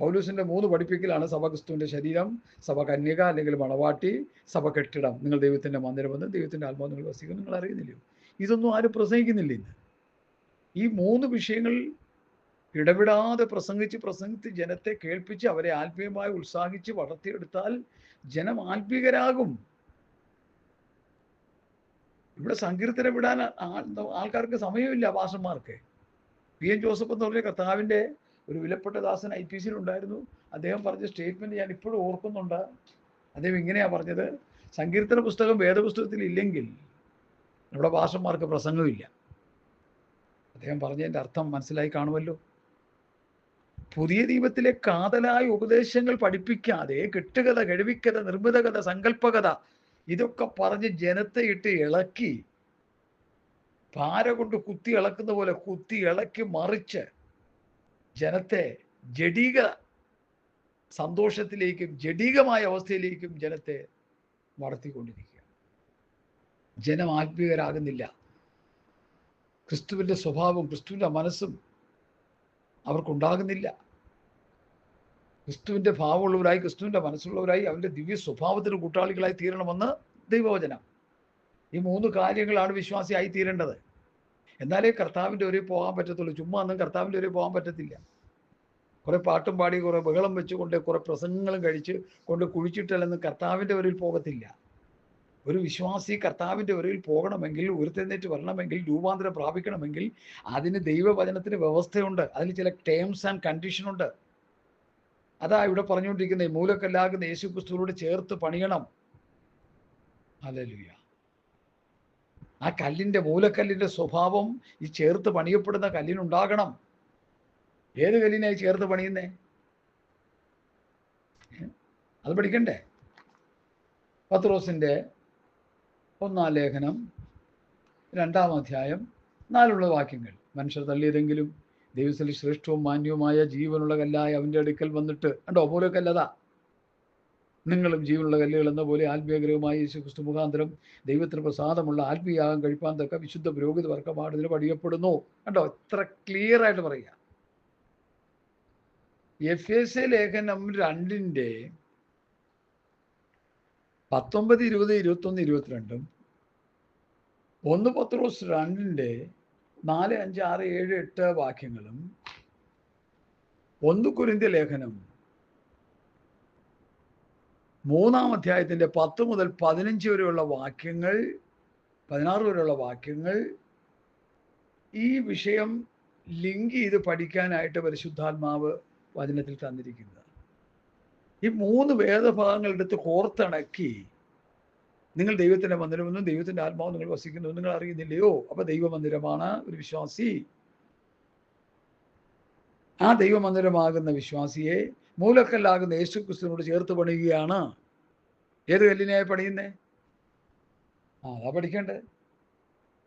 പൗലൂസിന്റെ 3 പഠിപ്പിക്കലാണ്: സഭ ക്രിസ്തുവിന്റെ ശരീരം, സഭ കന്യക അല്ലെങ്കിൽ മണവാട്ടി, സഭ കെട്ടിടം. നിങ്ങൾ ദൈവത്തിന്റെ മന്ദിരം വന്നും ദൈവത്തിന്റെ ആത്മാവ് നിങ്ങൾ വസിക്കുന്നു നിങ്ങൾ അറിയുന്നില്ലയോ? ഇതൊന്നും ആരും പ്രസംഗിക്കുന്നില്ല ഇന്ന്. ഈ 3 വിഷയങ്ങൾ ഇടവിടാതെ പ്രസംഗിച്ച് ജനത്തെ കേൾപ്പിച്ച് അവരെ ആത്മീയമായി ഉത്സാഹിച്ച് വളർത്തിയെടുത്താൽ ജനം ആത്മീകരാകും. ഇവിടെ സങ്കീർത്തനം വിടാൻ ആൾക്കാർക്ക് സമയമില്ല. പാസ്റ്റർമാർക്ക് പി.എൻ. ജോസഫ് എന്ന് പറഞ്ഞ കർത്താവിൻ്റെ ഒരു വിലപ്പെട്ട ദാസൻ IPC ഉണ്ടായിരുന്നു. അദ്ദേഹം പറഞ്ഞ സ്റ്റേറ്റ്മെന്റ് ഞാൻ ഇപ്പോഴും ഓർക്കുന്നുണ്ട്. അദ്ദേഹം ഇങ്ങനെയാ പറഞ്ഞത്: സങ്കീർത്തന പുസ്തകം വേദപുസ്തകത്തിൽ ഇല്ലെങ്കിൽ നമ്മുടെ പാസ്റ്റർമാർക്ക് പ്രസംഗമില്ല. അദ്ദേഹം പറഞ്ഞതിൻ്റെ അർത്ഥം മനസ്സിലായി കാണുമല്ലോ. പുതിയ നിയമത്തിലെ കാതലായ ഉപദേശങ്ങൾ പഠിപ്പിക്കാതെ കെട്ടുകഥ, കഴിവിക്കഥ, നിർമ്മിത കഥ, സങ്കല്പകഥ ഇതൊക്കെ പറഞ്ഞ് ജനത്തെ ഇട്ട് ഇളക്കി, പാര കൊണ്ട് കുത്തി ഇളക്കുന്ന പോലെ കുത്തി ഇളക്കി മറിച്ച് ജനത്തെ ജഡീക സന്തോഷത്തിലേക്കും ജഡീകമായ അവസ്ഥയിലേക്കും ജനത്തെ വളർത്തിക്കൊണ്ടിരിക്കുക. ജനം ആത്മീയരാകുന്നില്ല. ക്രിസ്തുവിൻ്റെ സ്വഭാവം, ക്രിസ്തുവിൻ്റെ മനസ്സും അവർക്കുണ്ടാകുന്നില്ല. ക്രിസ്തുവിൻ്റെ ഭാവമുള്ളവരായി, ക്രിസ്തുവിൻ്റെ മനസ്സുള്ളവരായി, അവൻ്റെ ദിവ്യ സ്വഭാവത്തിന് കൂട്ടാളികളായി തീരണമെന്ന് ദൈവവചനം. ഈ 3 കാര്യങ്ങളാണ് വിശ്വാസിയായി തീരേണ്ടത്. എന്നാലേ കർത്താവിൻ്റെ ഒരേ പോകാൻ പറ്റത്തുള്ളൂ. ചുമ്മാ ഒന്നും കർത്താവിൻ്റെ ഒരേ പോകാൻ പറ്റത്തില്ല. കുറെ പാട്ടും പാടി, കുറെ ബഹളം വെച്ചുകൊണ്ട്, കുറെ പ്രസംഗങ്ങളും കഴിച്ച് കൊണ്ട് കുഴിച്ചിട്ടല്ലെന്ന് കർത്താവിൻ്റെ ഒരയിൽ പോകത്തില്ല. ഒരു വിശ്വാസി കർത്താവിൻ്റെ ഒരയിൽ പോകണമെങ്കിൽ, ഉയർത്തെഴുന്നേറ്റ് വരണമെങ്കിൽ, രൂപാന്തരം പ്രാപിക്കണമെങ്കിൽ അതിന് ദൈവവചനത്തിന് വ്യവസ്ഥയുണ്ട്. അതിന് ചില ടേംസ് ആൻഡ് കണ്ടീഷനുണ്ട്. അതാ ഇവിടെ പറഞ്ഞുകൊണ്ടിരിക്കുന്നത്. മൂലക്കല്ലാകുന്ന യേശുക്രിസ്തുവിനോട് ചേർത്ത് പണിയണം. ഹല്ലേലൂയ. ആ കല്ലിൻ്റെ, മൂലക്കല്ലിൻ്റെ സ്വഭാവം ഈ ചേർത്ത് പണിയപ്പെടുന്ന കല്ലിനുണ്ടാകണം. ഏത് കല്ലിനായി ചേർത്ത് പണിയുന്നേ? അത് പഠിക്കണ്ടേ? പത്രോസിൻ്റെ 1-ാം ലേഖനം 2-ാം അധ്യായം 4 വാക്യങ്ങൾ. മനുഷ്യർ തള്ളിയതെങ്കിലും ദൈവത്തിൽ ശ്രേഷ്ഠവും മാന്യവുമായ ജീവനുള്ള കല്ലായി അവൻ്റെ അടുക്കൽ വന്നിട്ട്. കണ്ടോ, മൂലക്കല്ലതാ. നിങ്ങളും ജീവനുള്ള കല്ലുകൾ എന്ന പോലെ ആത്മീയഗ്രഹമായ യേശുക്രിസ്തു മുഖാന്തരം ദൈവത്തിന് പ്രസാദമുള്ള ആത്മീയാഗം കഴിപ്പാൻ തക്ക വിശുദ്ധ പുരോഹിത വർക്കപാഠത്തിന് പഠിക്കപ്പെടുന്നു. കണ്ടോ, ഇത്ര ക്ലിയർ ആയിട്ട് പറയുക. എഫേസ്യ ലേഖനം 2-ന്റെ 19, 20, 21, 22 1 പത്രോസ് 2-ന്റെ 4, 5, 6, 7, 8 വാക്യങ്ങളും 1 കൊരിന്ത്യ ലേഖനം 3-ാം അധ്യായത്തിന്റെ 10 മുതൽ 15 വരെയുള്ള വാക്യങ്ങൾ, 16 വരെയുള്ള വാക്യങ്ങൾ ഈ വിഷയം ലിങ്ക് ചെയ്ത് പഠിക്കാനായിട്ട് പരിശുദ്ധാത്മാവ് വചനത്തിൽ തന്നിരിക്കുന്നത്. ഈ 3 വേദഭാഗങ്ങൾ എടുത്ത് കോർത്തിണക്കി, നിങ്ങൾ ദൈവത്തിന്റെ മന്ദിരമെന്നും ദൈവത്തിന്റെ ആത്മാവ് നിങ്ങൾ വസിക്കുന്നുവെന്നും നിങ്ങൾ അറിയുന്നില്ലയോ? അപ്പൊ ദൈവമന്ദിരമാണ് ഒരു വിശ്വാസി. ആ ദൈവമന്ദിരമാകുന്ന വിശ്വാസിയെ മൂലക്കല്ലാകുന്ന യേശുക്രിസ്തുവിനോട് ചേർത്ത് പണിയുകയാണ്. ഏത് കല്ലിനെയായി പണിയുന്നേ? അതാ പഠിക്കണ്ടേ.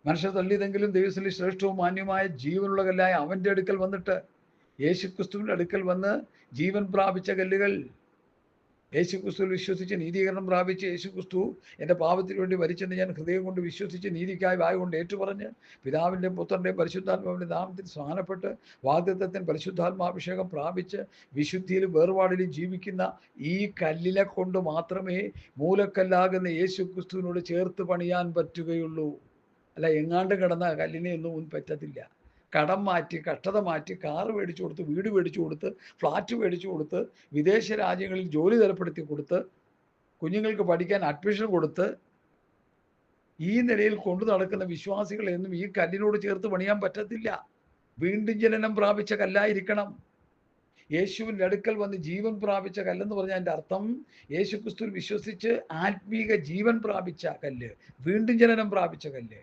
മനുഷ്യർ തള്ളിയതെങ്കിലും ദൈവത്തിൽ ശ്രേഷ്ഠവും മാന്യമായ ജീവനുള്ള കല്ലായ അവൻ്റെ അടുക്കൽ വന്നിട്ട്, യേശുക്രിസ്തുവിൻ്റെ അടുക്കൽ വന്ന് ജീവൻ പ്രാപിച്ച കല്ലുകൾ. യേശുക്രിസ്തുവിൽ വിശ്വസിച്ച് നീതീകരണം പ്രാപിച്ച്, യേശുക്രിസ്തു എൻ്റെ പാപത്തിന് വേണ്ടി മരിച്ചെന്ന് ഞാൻ ഹൃദയം കൊണ്ട് വിശ്വസിച്ച് നീതിക്കായി വായ കൊണ്ട് ഏറ്റുപറഞ്ഞ് പിതാവിൻ്റെയും പുത്രൻ്റെയും പരിശുദ്ധാത്മാവിൻ്റെ നാമത്തിൽ സ്നാനപ്പെട്ട് വാഗ്ദത്തത്തിന് പരിശുദ്ധാത്മാഭിഷേകം പ്രാപിച്ച് വിശുദ്ധിയിലും വേർപാടിലും ജീവിക്കുന്ന ഈ കല്ലിനെ കൊണ്ട് മാത്രമേ മൂലക്കല്ലാകുന്ന യേശുക്രിസ്തുവിനോട് ചേർത്ത് പണിയാൻ പറ്റുകയുള്ളൂ. അല്ല, എങ്ങാണ്ട് കിടന്ന കല്ലിനെ ഒന്നും പറ്റത്തില്ല. കടം മാറ്റി, കഷ്ടത മാറ്റി, കാറ് മേടിച്ചു കൊടുത്ത്, വീട് മേടിച്ചു കൊടുത്ത്, ഫ്ലാറ്റ് മേടിച്ചു കൊടുത്ത്, വിദേശ രാജ്യങ്ങളിൽ ജോലി തരപ്പെടുത്തി കൊടുത്ത്, കുഞ്ഞുങ്ങൾക്ക് പഠിക്കാൻ അഡ്മിഷൻ കൊടുത്ത് ഈ നിലയിൽ കൊണ്ടു നടക്കുന്ന വിശ്വാസികളെയൊന്നും ഈ കല്ലിനോട് ചേർത്ത് പണിയാൻ പറ്റത്തില്ല. വീണ്ടും ജനനം പ്രാപിച്ച കല്ലായിരിക്കണം. യേശുവിൻ്റെ അടുക്കൽ വന്ന് ജീവൻ പ്രാപിച്ച കല്ലെന്ന് പറഞ്ഞാൽ അതിൻ്റെ അർത്ഥം യേശു ക്രിസ്തുവിൽ വിശ്വസിച്ച് ആത്മീക ജീവൻ പ്രാപിച്ച കല്ല്, വീണ്ടും ജനനം പ്രാപിച്ച കല്ല്,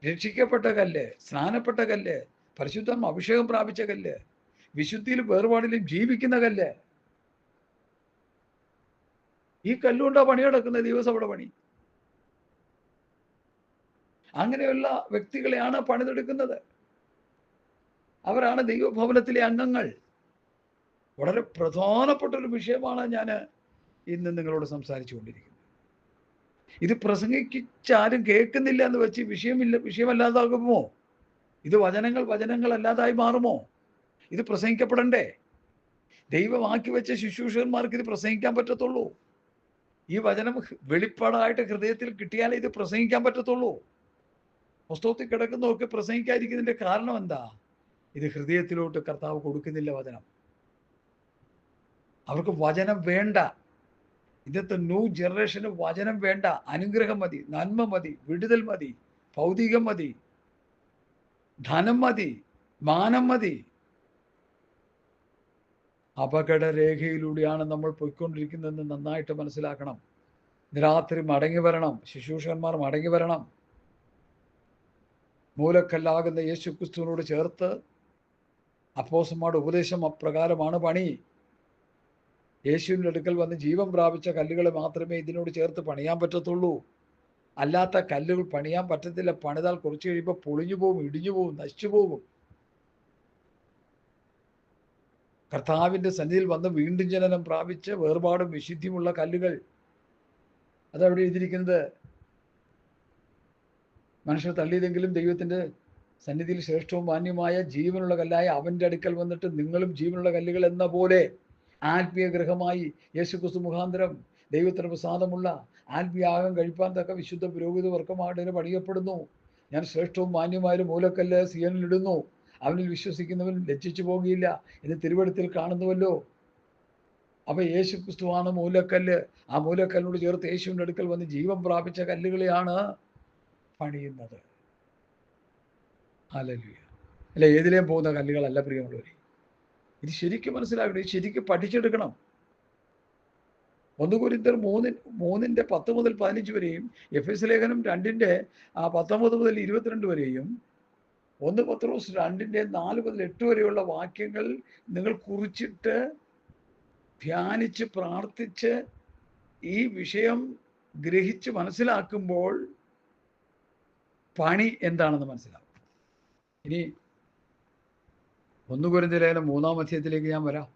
രക്ഷിക്കപ്പെട്ട കല്ല്, സ്നാനപ്പെട്ട കല്ല്, പരിശുദ്ധം അഭിഷേകം പ്രാപിച്ച കല്ല്, വിശുദ്ധിയിലും വേർപാടിലും ജീവിക്കുന്ന കല്ല്. ഈ കല്ലുകൊണ്ടാ പണി നടക്കുന്ന ദിവസവിടെ പണി. അങ്ങനെയുള്ള വ്യക്തികളെയാണ് പണിതെടുക്കുന്നത്. അവരാണ് ദൈവഭവനത്തിലെ അംഗങ്ങൾ. വളരെ പ്രധാനപ്പെട്ട ഒരു വിഷയമാണ് ഞാൻ ഇന്ന് നിങ്ങളോട് സംസാരിച്ചു കൊണ്ടിരിക്കുന്നത്. ഇത് പ്രസംഗിച്ചാലും കേൾക്കുന്നില്ല എന്ന് വെച്ച് വിഷയമല്ലാതാകുമോ? ഇത് വചനങ്ങൾ അല്ലാതായി മാറുമോ? ഇത് പ്രസംഗിക്കപ്പെടണ്ടേ? ദൈവമാക്കി വെച്ച ശുശ്രൂഷകന്മാർക്ക് ഇത് പ്രസംഗിക്കാൻ പറ്റത്തുള്ളൂ. ഈ വചനം വെളിപ്പാടായിട്ട് ഹൃദയത്തിൽ കിട്ടിയാലേ ഇത് പ്രസംഗിക്കാൻ പറ്റത്തുള്ളൂ. പുസ്തകത്തിൽ കിടക്കുന്നതൊക്കെ പ്രസംഗിക്കാതിരിക്കുന്നതിന്റെ കാരണം എന്താ? ഇത് ഹൃദയത്തിലോട്ട് കർത്താവ് കൊടുക്കുന്നില്ല വചനം. അവർക്ക് വചനം വേണ്ട. ഇന്നത്തെ ന്യൂ ജനറേഷന് വചനം വേണ്ട. അനുഗ്രഹം മതി, നന്മ മതി, വിടുതൽ മതി, ഭൗതികം മതി, ധനം മതി, മാനം മതി. അപകടരേഖയിലൂടെയാണ് നമ്മൾ പോയിക്കൊണ്ടിരിക്കുന്നതെന്ന് നന്നായിട്ട് മനസ്സിലാക്കണം. രാത്രി മടങ്ങി വരണം. ശുശ്രൂഷകന്മാർ മടങ്ങി വരണം. മൂലക്കല്ലാകുന്ന യേശു ക്രിസ്തുവിനോട് ചേർത്ത് അപ്പോസ്തലന്മാരുടെ ഉപദേശം അപ്രകാരമാണ് പണി. യേശുവിൻ്റെ അടുക്കൽ വന്ന് ജീവൻ പ്രാപിച്ച കല്ലുകളെ മാത്രമേ ഇതിനോട് ചേർത്ത് പണിയാൻ പറ്റത്തുള്ളൂ. അല്ലാത്ത കല്ലുകൾ പണിയാൻ പറ്റത്തില്ല. പണിതാൽ കുറച്ച് കഴിയുമ്പോൾ പൊളിഞ്ഞു പോകും, ഇടിഞ്ഞു പോകും, നശിച്ചു പോകും. കർത്താവിൻ്റെ സന്നിധിയിൽ വന്ന് വീണ്ടും ജനനം പ്രാപിച്ച് വേർപാടും വിശുദ്ധിയുമുള്ള കല്ലുകൾ, അതവിടെ എഴുതിയിരിക്കുന്നത്. മനുഷ്യർ തള്ളിയതെങ്കിലും ദൈവത്തിൻ്റെ സന്നിധിയിൽ ശ്രേഷ്ഠവും മാന്യമായ ജീവനുള്ള കല്ലായ അവൻ്റെ അടുക്കൽ വന്നിട്ട് നിങ്ങളും ജീവനുള്ള കല്ലുകൾ എന്ന പോലെ ആത്മീയ ഗൃഹമായി യേശുക്രിസ്തു മുഖാന്തരം ദൈവത്തിന് പ്രസാദമുള്ള ആത്മീയാഗം കഴിപ്പാൻ തക്ക വിശുദ്ധ പുരോഹിത വർഗമായിട്ട് പണിയപ്പെടുന്നു. ഞാൻ ശ്രേഷ്ഠവും മാന്യമായ മൂലക്കല്ല് സിയോനിലിടുന്നു, അവനിൽ വിശ്വസിക്കുന്നവൻ ലജ്ജിച്ചു പോകുകയില്ല എന്ന് തിരുവെഴുത്തിൽ കാണുന്നുവല്ലോ. അപ്പൊ യേശു ക്രിസ്തുവാണ് മൂലക്കല്ല്. ആ മൂലക്കല്ലിനോട് ചേർത്ത് യേശുവിൻ്റെ അടുക്കൽ വന്ന് ജീവൻ പ്രാപിച്ച കല്ലുകളെയാണ് പണിയുന്നത്. ഹല്ലേലൂയ. അല്ല, ഏതിലേയും പോകുന്ന കല്ലുകളല്ല പ്രിയമുള്ളവരെ. ഇത് ശരിക്കും മനസ്സിലാക്കണം, ഇത് ശരിക്കും പഠിച്ചെടുക്കണം. 1 കൊരിന്ത്യർ 3:10 മുതൽ 15 വരെയും എഫെസ്യ ലേഖനം 2:19 മുതൽ 22 വരെയും 1 പത്രോസ് 2:4 മുതൽ 8 വരെയുള്ള വാക്യങ്ങൾ നിങ്ങൾ കുറിച്ചിട്ട് ധ്യാനിച്ച് പ്രാർത്ഥിച്ച് ഈ വിഷയം ഗ്രഹിച്ച് മനസ്സിലാക്കുമ്പോൾ പണി എന്താണെന്ന് മനസ്സിലാവും. ഇനി 1 കൊരിന്ത്യർ ലേഖനം 3-ാം അധ്യായത്തിലേക്ക് ഞാൻ വരാം.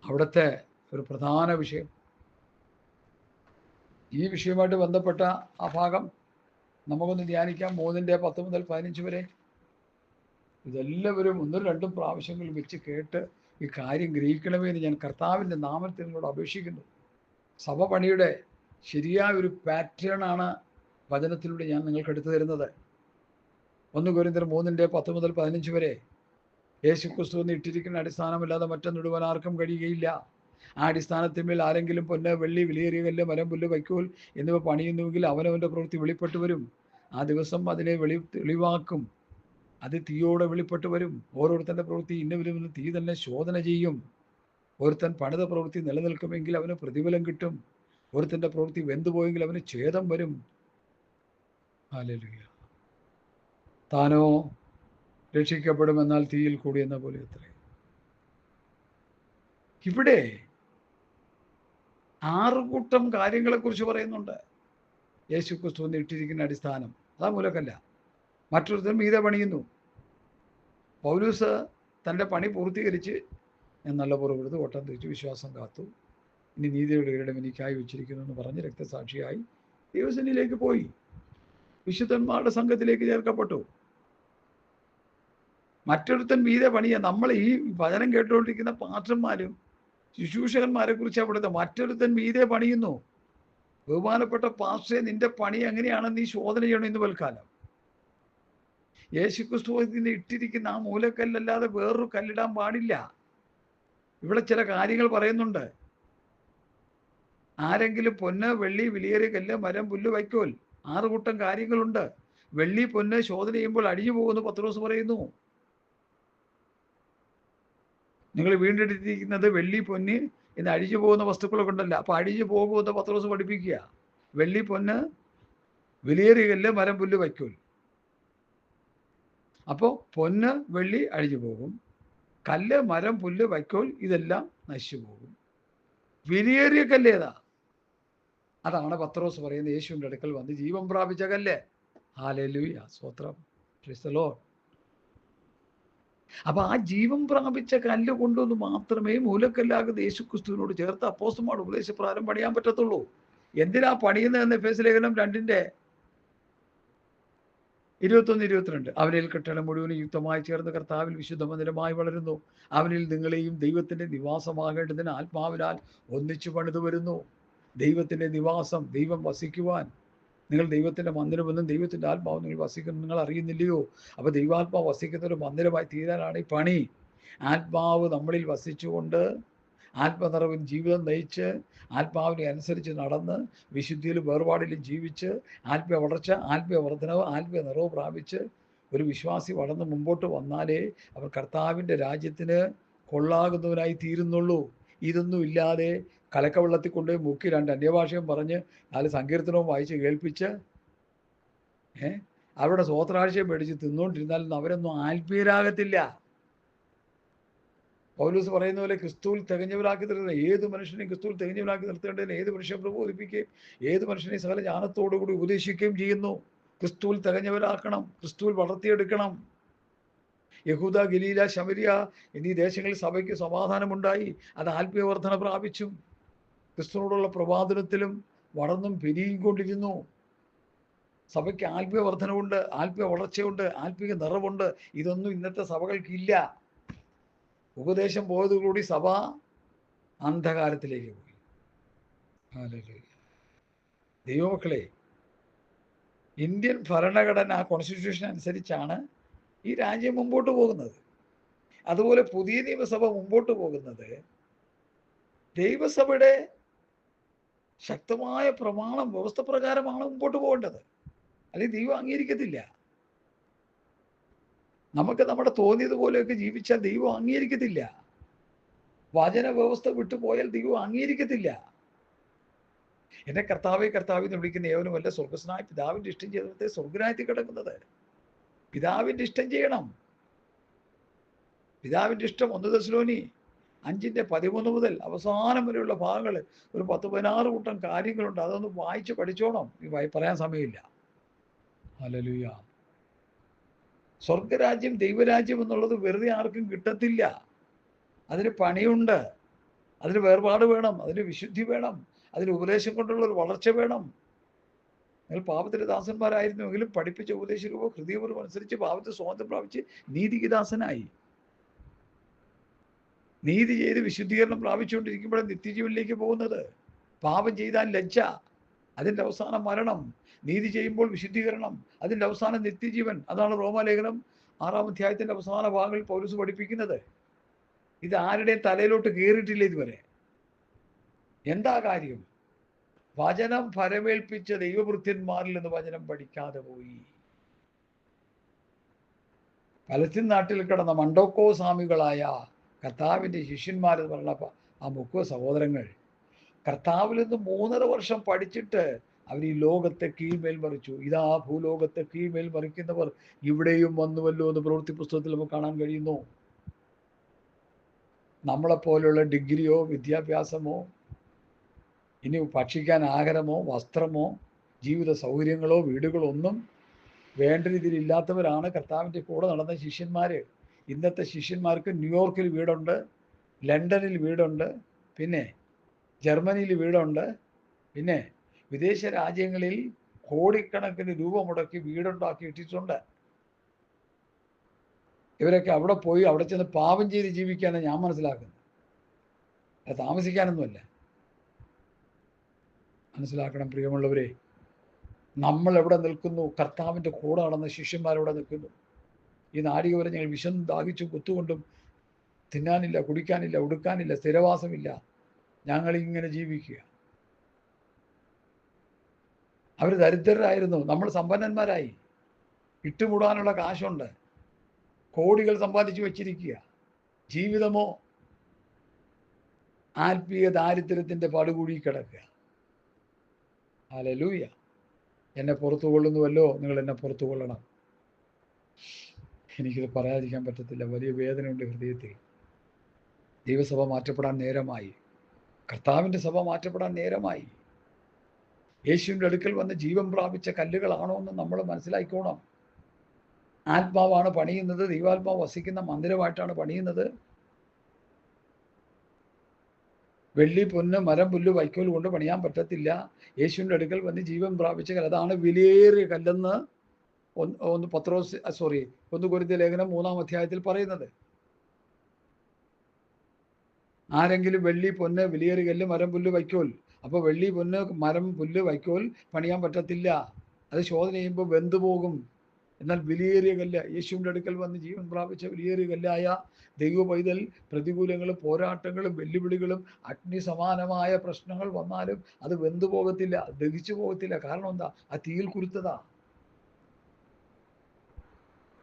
അവിടുത്തെ ഒരു പ്രധാന വിഷയം, ഈ വിഷയവുമായിട്ട് ബന്ധപ്പെട്ട ആ ഭാഗം നമുക്കൊന്ന് ധ്യാനിക്കാം. 3:10 മുതൽ 15 വരെ. ഇതെല്ലാവരും 1-2 പ്രാവശ്യങ്ങൾ വെച്ച് കേട്ട് ഈ കാര്യം ഗ്രഹിക്കണമേ എന്ന് ഞാൻ കർത്താവിൻ്റെ നാമത്തിൽ നിങ്ങളോട് അപേക്ഷിക്കുന്നു. സഭ പണിയുടെ ശരിയായ ഒരു പാറ്റേണാണ് വചനത്തിലൂടെ ഞാൻ നിങ്ങൾക്ക് എടുത്തു തരുന്നത്. 1 കൊരിന്ത്യർ 3:10 മുതൽ 15 വരെ. യേശു ക്രിസ്തു എന്ന് ഇട്ടിരിക്കുന്ന അടിസ്ഥാനമില്ലാതെ മറ്റൊന്നിടുവാൻ ആർക്കും കഴിയുകയില്ല. ആ അടിസ്ഥാനത്തിന്മേൽ ആരെങ്കിലും പൊന്ന്, വെള്ളി, വിലയേറിയ കല്ല്, മരം, പുല്ല്, വൈക്കോൽ എന്നിവ പണിയുന്നുവെങ്കിൽ അവനവൻ്റെ പ്രവൃത്തി വെളിപ്പെട്ടു വരും. ആ ദിവസം അതിനെ തെളിവാക്കും. അത് തീയോടെ വെളിപ്പെട്ടു വരും. ഓരോരുത്തൻ്റെ പ്രവൃത്തി ഇന്നവരും തീ തന്നെ ശോധന ചെയ്യും. ഒരുത്തൻ പണിത പ്രവൃത്തി നിലനിൽക്കുമെങ്കിൽ അവന് പ്രതിഫലം കിട്ടും. ഒരുത്തൻ്റെ പ്രവൃത്തി വെന്തുപോയെങ്കിൽ അവന് ഛേദം വരും. ഹല്ലേലൂയ. താനോ രക്ഷിക്കപ്പെടുമെന്നാൽ തീയിൽ കൂടി എന്ന പോലെ അത്രേ. ഇവിടെ 6 കൂട്ടം കാര്യങ്ങളെക്കുറിച്ച് പറയുന്നുണ്ട്. യേശു ക്രിസ്തു ഇട്ടിരിക്കുന്ന അടിസ്ഥാനം അതാ മൂലക്കല്ല. മറ്റൊരുത്തൻ മീതെ പണിയുന്നു. പൗലൂസ് തൻ്റെ പണി പൂർത്തീകരിച്ച് ഞാൻ നല്ല പുറപ്പെടുത്ത് ഓട്ടം തിരിച്ചു വിശ്വാസം കാത്തു, ഇനി നീതിയുടെ കിരീടം എനിക്കായി വെച്ചിരിക്കുന്നു എന്ന് പറഞ്ഞ് രക്തസാക്ഷിയായി ദൈവസന്നിധിയിലേക്ക് പോയി. വിശുദ്ധന്മാരുടെ സംഘത്തിലേക്ക് ചേർക്കപ്പെട്ടു. മറ്റൊരുത്തൻ മീതെ പണിയ. നമ്മൾ ഈ വചനം കേട്ടുകൊണ്ടിരിക്കുന്ന പാസ്റ്റർമാരും ശുശ്രൂഷകന്മാരെ കുറിച്ച് അവിടുത്തെ മറ്റൊരുത്തൻ മീതെ പണിയുന്നു. ബഹുമാനപ്പെട്ട പാസ്റ്ററെ, നിന്റെ പണി എങ്ങനെയാണെന്ന് നീ ശോധന ചെയ്യണം ഇന്ന് പൽക്കാലം. യേശുക്രിസ്തു ഇട്ടിരിക്കുന്ന ആ മൂലക്കല്ലല്ലാതെ വേറൊരു കല്ലിടാൻ പാടില്ല. ഇവിടെ ചില കാര്യങ്ങൾ പറയുന്നുണ്ട്. ആരെങ്കിലും പൊന്ന്, വെള്ളി, വിലയേറിയ കല്ല്, മരം, പുല്ല്, വൈക്കോൽ, 6 കൂട്ടം കാര്യങ്ങളുണ്ട്. വെള്ളി, പൊന്ന് ശോധന ചെയ്യുമ്പോൾ അഴിഞ്ഞു പോകുമെന്ന് പത്രോസ് പറയുന്നു. നിങ്ങൾ വീണ്ടെടുത്തിരിക്കുന്നത് വെള്ളി, പൊന്ന് എന്ന് അഴിഞ്ഞു പോകുന്ന വസ്തുക്കളൊക്കെ ഉണ്ടല്ല. അപ്പൊ അഴിഞ്ഞു പോകുമെന്ന് പത്രോസ് പഠിപ്പിക്കുക. വെള്ളി, പൊന്ന്, വിലയേറിയ കല്ല്, മരം, പുല്ല്, വൈക്കോൽ. അപ്പോൾ പൊന്ന്, വെള്ളി അഴിഞ്ഞു പോകും. കല്ല്, മരം, പുല്ല്, വൈക്കോൽ ഇതെല്ലാം നശിച്ചു പോകും. വിലയേറിയ കല്ല് ഏതാ? അതാണ് പത്രോസ് പറയുന്നത്, യേശുവിൻ്റെ അടുക്കൽ വന്ന് ജീവൻ പ്രാപിച്ച കല്ല്. ഹല്ലേലൂയ, സ്തോത്രം, പ്രൈസ് ദി ലോർഡ്. അപ്പൊ ആ ജീവൻ പ്രാപിച്ച കല്ല് കൊണ്ടൊന്ന് മാത്രമേ മൂലക്കല്ലാകുന്ന യേശുക്രിസ്തുവിനോട് ചേർത്ത് അപ്പോസ്തലന്മാരുടെ ഉപദേശപ്രകാരം പണിയാൻ പറ്റത്തുള്ളൂ. എന്തിനാ പണിയുന്നതെന്ന് എഫേസ്യ ലേഖനം 2:21-22. അവനിൽ കെട്ടിടം മുഴുവനും യുക്തമായി ചേർന്ന് കർത്താവിൽ വിശുദ്ധ മന്ദിരമായി വളരുന്നു. അവനിൽ നിങ്ങളെയും ദൈവത്തിന്റെ നിവാസമാകേണ്ടതിന് ആത്മാവിനാൽ ഒന്നിച്ചു പണിതു വരുന്നു. ദൈവത്തിന്റെ നിവാസം, ദൈവം വസിക്കുവാൻ, നിങ്ങൾ ദൈവത്തിന്റെ മന്ദിരമെന്നും ദൈവത്തിന്റെ ആത്മാവ് നിങ്ങൾ വസിക്കുന്നു നിങ്ങൾ അറിയുന്നില്ലയോ? അപ്പൊ ദൈവാത്മാവ് വസിക്കുന്ന ഒരു മന്ദിരമായി തീരാനാണ് ഈ പണി. ആത്മാവ് നമ്മളിൽ വസിച്ചുകൊണ്ട് ആത്മനിറവിൽ ജീവിതം നയിച്ച് ആത്മാവിനെ അനുസരിച്ച് നടന്ന് വിശുദ്ധിയിലും വേർപാടിലും ജീവിച്ച് ആത്മീയ വളർച്ച, ആത്മീയ വർധനവ്, ആത്മീയ നിറവ് പ്രാപിച്ച് ഒരു വിശ്വാസി വളർന്ന് മുമ്പോട്ട് വന്നാലേ അവർ കർത്താവിൻ്റെ രാജ്യത്തിന് കൊള്ളാകുന്നവനായി തീരുന്നുള്ളൂ. ഇതൊന്നും ഇല്ലാതെ കലക്കവെള്ളത്തിൽ കൊണ്ടുപോയി മുക്കി 2 അന്യഭാഷയും പറഞ്ഞ് 4 സങ്കീർത്തനവും വായിച്ച് കേൾപ്പിച്ച് അവരുടെ സ്വോത്രാഴ്ചയും മേടിച്ച് തിന്നുകൊണ്ടിരുന്നാലൊന്നും അവരൊന്നും ആത്മീയരാകത്തില്ല. പൗലോസ് പറയുന്ന പോലെ ക്രിസ്തുവിൽ തികഞ്ഞവരാക്കി നിർത്തുന്ന ഏത് മനുഷ്യനെയും ക്രിസ്തുവിൽ തികഞ്ഞവരാക്കി നിർത്തേണ്ടതിന് ഏത് മനുഷ്യൻ പ്രബോധിപ്പിക്കുകയും ഏത് മനുഷ്യനെയും സകല ജ്ഞാനത്തോടുകൂടി ഉപദേശിക്കുകയും ചെയ്യുന്നു. ക്രിസ്തുവിൽ തികഞ്ഞവരാക്കണം, ക്രിസ്തുവിൽ വളർത്തിയെടുക്കണം. യഹൂദ, ഗലീല, ശമരിയ എന്നീ ദേശങ്ങളിൽ സഭയ്ക്ക് സമാധാനമുണ്ടായി. അത് ആത്മീയ വർധന പ്രാപിച്ചും ക്രിസ്തുവിനോടുള്ള പ്രവാദനത്തിലും വളർന്നും പെരുകിയും കൊണ്ടിരുന്നു. സഭയ്ക്ക് ആത്മീയ വർധനവുണ്ട്, ആത്മീയ വളർച്ചയുണ്ട്, ആത്മീയ നിറവുണ്ട്. ഇതൊന്നും ഇന്നത്തെ സഭകൾക്കില്ല. ഉപദേശം പോയതോടുകൂടി സഭ അന്ധകാരത്തിലേക്ക് പോയി. ദൈവമക്കളെ, ഇന്ത്യൻ ഭരണഘടന കോൺസ്റ്റിറ്റ്യൂഷൻ അനുസരിച്ചാണ് ഈ രാജ്യം മുമ്പോട്ട് പോകുന്നത്. അതുപോലെ പുതിയ നിയമസഭ മുമ്പോട്ട് പോകുന്നത് ദൈവസഭയുടെ ശക്തമായ പ്രമാണം, വ്യവസ്ഥ പ്രകാരമാണ് മുമ്പോട്ട് പോകേണ്ടത്. അല്ലെങ്കിൽ ദൈവം അംഗീകരിക്കത്തില്ല. നമുക്ക് നമ്മുടെ തോന്നിയതുപോലെയൊക്കെ ജീവിച്ചാൽ ദൈവം അംഗീകരിക്കത്തില്ല. വചന വ്യവസ്ഥ വിട്ടുപോയാൽ ദൈവം അംഗീകരിക്കത്തില്ല. എന്നെ കർത്താവെ കർത്താവെ എന്ന് വിളിക്കുന്ന ഏവനുമല്ല സ്വർഗസ്നായ പിതാവിന്റെ ഇഷ്ടം ചെയ്തത്തെ സ്വർഗരാജ്യത്തിൽ കിടക്കുന്നത്. പിതാവിന്റെ ഇഷ്ടം ചെയ്യണം. പിതാവിന്റെ ഇഷ്ടം 1 തെസ്സലോനി 5:13 മുതൽ അവസാനം വരെയുള്ള ഭാഗങ്ങൾ ഒരു 10-16 കൂട്ടം കാര്യങ്ങളുണ്ട്. അതൊന്ന് വായിച്ച് പഠിച്ചോണം. പറയാൻ സമയമില്ല. ഹല്ലേലൂയ. സ്വർഗരാജ്യം, ദൈവരാജ്യം എന്നുള്ളത് വെറുതെ ആർക്കും കിട്ടത്തില്ല. അതിന് പണിയുണ്ട്, അതിന് വേർപാട് വേണം, അതിന് വിശുദ്ധി വേണം, അതിന് ഉപദേശം കൊണ്ടുള്ള ഒരു വളർച്ച വേണം. നിങ്ങൾ പാപത്തിന്റെ ദാസന്മാരായിരുന്നുവെങ്കിലും പഠിപ്പിച്ച ഉപദേശിക്കുമ്പോൾ ഹൃദയപൂർവ്വം അനുസരിച്ച് പാപത്തെ സ്വാതന്ത്ര്യം പ്രാപിച്ച് നീതിക്ക് ദാസനായി. നീതി ചെയ്ത് വിശുദ്ധീകരണം പ്രാപിച്ചുകൊണ്ടിരിക്കുമ്പോഴാണ് നിത്യജീവനിലേക്ക് പോകുന്നത്. പാപം ചെയ്താൽ ലജ്ജ, അതിൻ്റെ അവസാനം മരണം. നീതി ചെയ്യുമ്പോൾ വിശുദ്ധീകരണം, അതിൻ്റെ അവസാനം നിത്യജീവൻ. അതാണ് റോമാലേഖനം 6-ാം അധ്യായത്തിൻ്റെ അവസാന ഭാഗങ്ങളിൽ പൗലോസ് പഠിപ്പിക്കുന്നത്. ഇത് ആരുടെയും തലയിലോട്ട് കയറിയിട്ടില്ല ഇതുവരെ. എന്താ കാര്യം? വചനം ഫലമേൽപ്പിച്ച ദൈവവൃത്യന്മാരിൽ നിന്ന് വചനം പഠിക്കാതെ പോയി. പലസ്തീൻ നാട്ടിൽ കിടന്ന മണ്ടോക്കോ സ്വാമികളായ കർത്താവിൻ്റെ ശിഷ്യന്മാരെന്ന് പറഞ്ഞ ആ 30 സഹോദരങ്ങൾ കർത്താവിൽ നിന്ന് 3.5 വർഷം പഠിച്ചിട്ട് അവർ ഈ ലോകത്തെ കീഴ്മേൽ മറിച്ചു. ഇതാ ഭൂലോകത്തെ കീഴ്മേൽ മറിക്കുന്നവർ ഇവിടെയും വന്നുവല്ലോ എന്ന് പ്രവൃത്തി പുസ്തകത്തിൽ നമുക്ക് കാണാൻ കഴിയുന്നു. നമ്മളെപ്പോലുള്ള ഡിഗ്രിയോ വിദ്യാഭ്യാസമോ ഇനി ഭക്ഷിക്കാൻ ആഹാരമോ വസ്ത്രമോ ജീവിത സൗകര്യങ്ങളോ വീടുകളോ ഒന്നും വേണ്ട രീതിയിൽ ഇല്ലാത്തവരാണ് കർത്താവിൻ്റെ കൂടെ നടന്ന ശിഷ്യന്മാർ. ഇന്നത്തെ ശിഷ്യന്മാർക്ക് ന്യൂയോർക്കിൽ വീടുണ്ട്, ലണ്ടനിൽ വീടുണ്ട്, പിന്നെ ജർമ്മനിയിൽ വീടുണ്ട്, പിന്നെ വിദേശ രാജ്യങ്ങളിൽ കോടിക്കണക്കിന് രൂപ മുടക്കി വീടുണ്ടാക്കി ഇട്ടിട്ടുണ്ട്. ഇവരൊക്കെ അവിടെ പോയി അവിടെ ചെന്ന് പാപം ചെയ്ത് ജീവിക്കാനാണ് ഞാൻ മനസ്സിലാക്കുന്നത്. അത് താമസിക്കാനൊന്നുമല്ല. മനസ്സിലാക്കണം പ്രിയമുള്ളവരെ, നമ്മൾ എവിടെ നിൽക്കുന്നു? കർത്താവിൻ്റെ കൂടെ നടന്ന ശിഷ്യന്മാരെവിടെ നിൽക്കുന്നു? ഈ നാഴിക വരെ ഞങ്ങൾ വിശന്ന് ദാഹിച്ചും കുത്തുകൊണ്ടും തിന്നാനില്ല, കുടിക്കാനില്ല, ഉടുക്കാനില്ല, സ്ഥിരവാസമില്ല, ഞങ്ങളിങ്ങനെ ജീവിക്കുക. അവർ ദരിദ്രരായിരുന്നു, നമ്മൾ സമ്പന്നന്മാരായി. ഇട്ടുമൂടാനുള്ള കാശുണ്ട്, കോടികൾ സമ്പാദിച്ചു വെച്ചിരിക്കുക. ജീവിതമോ ആത്മീയ ദാരിദ്ര്യത്തിൻ്റെ പടുകുഴി കിടക്കുക. ഹല്ലേലൂയ. എന്നെ പുറത്തു കൊള്ളുന്നുവല്ലോ, നിങ്ങൾ എന്നെ പുറത്തു കൊള്ളണം. എനിക്കിത് പറയാതിരിക്കാൻ പറ്റത്തില്ല. വലിയ വേദനയുണ്ട് ഹൃദയത്തിൽ. ദൈവസഭ മാറ്റപ്പെടാൻ നേരമായി. കർത്താവിൻ്റെ സഭ മാറ്റപ്പെടാൻ നേരമായി. യേശുവിൻ്റെ അടുക്കൽ വന്ന് ജീവൻ പ്രാപിച്ച കല്ലുകളാണോ എന്ന് നമ്മൾ മനസ്സിലാക്കിക്കോണം. ആത്മാവാണ് പണിയുന്നത്, ദൈവാത്മാവ് വസിക്കുന്ന മന്ദിരമായിട്ടാണ് പണിയുന്നത്. വെള്ളി, പൊന്ന്, മരം, പുല്ല്, വൈക്കോൽ കൊണ്ട് പണിയാൻ പറ്റത്തില്ല. യേശുവിൻ്റെ അടുക്കൽ വന്ന് ജീവൻ പ്രാപിച്ച കല്ല്, അതാണ് വിലയേറിയ കല്ലെന്ന് ഒന്ന് കൊരിന്ത്യർ ലേഖനം 3-ാം അധ്യായത്തിൽ പറയുന്നത്. ആരെങ്കിലും വെള്ളി, പൊന്ന്, വിലയേറിയ കല്ല്, മരം, പുല്ല്, വൈക്കോൽ. അപ്പോൾ വെള്ളി, പൊന്ന്, മരം, പുല്ല്, വൈക്കോൽ പണിയാൻ പറ്റത്തില്ല. അത് ശോധന ചെയ്യുമ്പോൾ വെന്തുപോകും. എന്നാൽ വിലയേറിയ കല്ല്, യേശുവിൻ്റെ അടുക്കൽ വന്ന് ജീവൻ പ്രാപിച്ച വിലയേറിയ കല്ലായ ദൈവ പൈതൽ, പ്രതികൂലങ്ങളും പോരാട്ടങ്ങളും വെല്ലുവിളികളും അഗ്നി സമാനമായ പ്രശ്നങ്ങൾ വന്നാലും അത് വെന്തു പോകത്തില്ല, ദഹിച്ചു പോകത്തില്ല. കാരണം എന്താ? ആ തീയിൽ കുരുത്തതാ.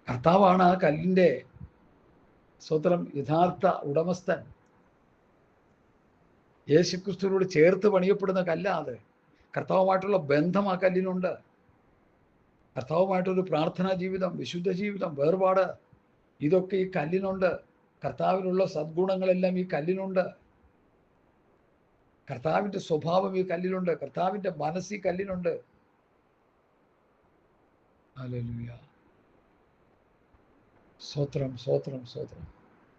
കർത്താവാണ് ആ കല്ലിൻ്റെ സ്വത്രം യഥാർത്ഥ ഉടമസ്ഥൻ. യേശുക്രിസ്തുവിനോട് ചേർത്ത് പണിയപ്പെടുന്ന കല്ല അത്. കർത്താവുമായിട്ടുള്ള ബന്ധം ആ കല്ലിനുണ്ട്. കർത്താവുമായിട്ടൊരു പ്രാർത്ഥനാ ജീവിതം, വിശുദ്ധ ജീവിതം, വേർപാട്, ഇതൊക്കെ ഈ കല്ലിനുണ്ട്. കർത്താവിനുള്ള സദ്ഗുണങ്ങളെല്ലാം ഈ കല്ലിനുണ്ട്. കർത്താവിൻ്റെ സ്വഭാവം ഈ കല്ലിലുണ്ട്. കർത്താവിൻ്റെ മനസ്സ് ഈ കല്ലിനുണ്ട്. ഹല്ലേലൂയ. സ്തോത്രം, സ്തോത്രം, സ്തോത്രം.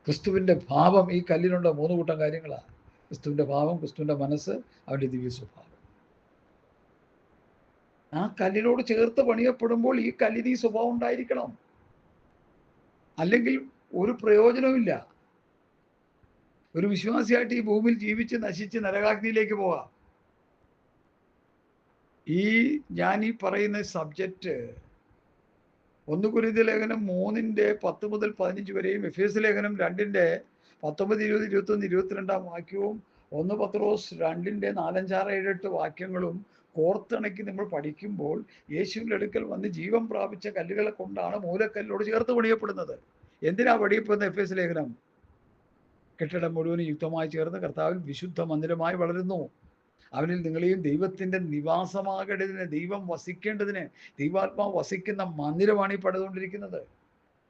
ക്രിസ്തുവിൻ്റെ ഭാവം ഈ കല്ലിനുണ്ട്. 3 കൂട്ടം കാര്യങ്ങളാണ്. ക്രിസ്തുവിൻ്റെ ഭാവം, ക്രിസ്തുവിൻ്റെ മനസ്സ്, അവൻ്റെ ദിവ്യ സ്വഭാവം. ആ കല്ലിനോട് ചേർത്ത് പണിയപ്പെടുമ്പോൾ ഈ കല്ലിന് ഈ സ്വഭാവം ഉണ്ടായിരിക്കണം. അല്ലെങ്കിൽ ഒരു പ്രയോജനവുമില്ല. ഒരു വിശ്വാസിയായിട്ട് ഈ ഭൂമിയിൽ ജീവിച്ച് നശിച്ച് നരകാഗ്നിയിലേക്ക് പോകാം. ഞാൻ ഈ പറയുന്ന സബ്ജക്റ്റ് 1 കൊരിന്ത്യർ ലേഖനം 3-10 മുതൽ 15 വരെയും, എഫേസ്യ ലേഖനം 2-19, 20, 21, 22 വാക്യവും, 1 പത്രോസ് 2-4, 5, 6, 7, 8 വാക്യങ്ങളും കോർത്തിണക്കി നമ്മൾ പഠിക്കുമ്പോൾ യേശുവിൻ്റെ അടുക്കൽ വന്ന് ജീവൻ പ്രാപിച്ച കല്ലുകളെ കൊണ്ടാണ് മൂലക്കല്ലോട് ചേർത്ത് പണിയപ്പെടുന്നത്. എന്തിനാ പണിയപ്പെടുന്ന എഫേസ്യ ലേഖനം? കെട്ടിടം മുഴുവനും യുക്തമായി ചേർന്ന് കർത്താവിൽ വിശുദ്ധ മന്ദിരമായി വളരുന്നു. അവനിൽ നിങ്ങളെയും ദൈവത്തിൻ്റെ നിവാസമാകേണ്ടതിന്, ദൈവം വസിക്കേണ്ടതിന്, ദൈവാത്മാവ് വസിക്കുന്ന മന്ദിരമാണ് ഈ പണിതുകൊണ്ടിരിക്കുന്നത്.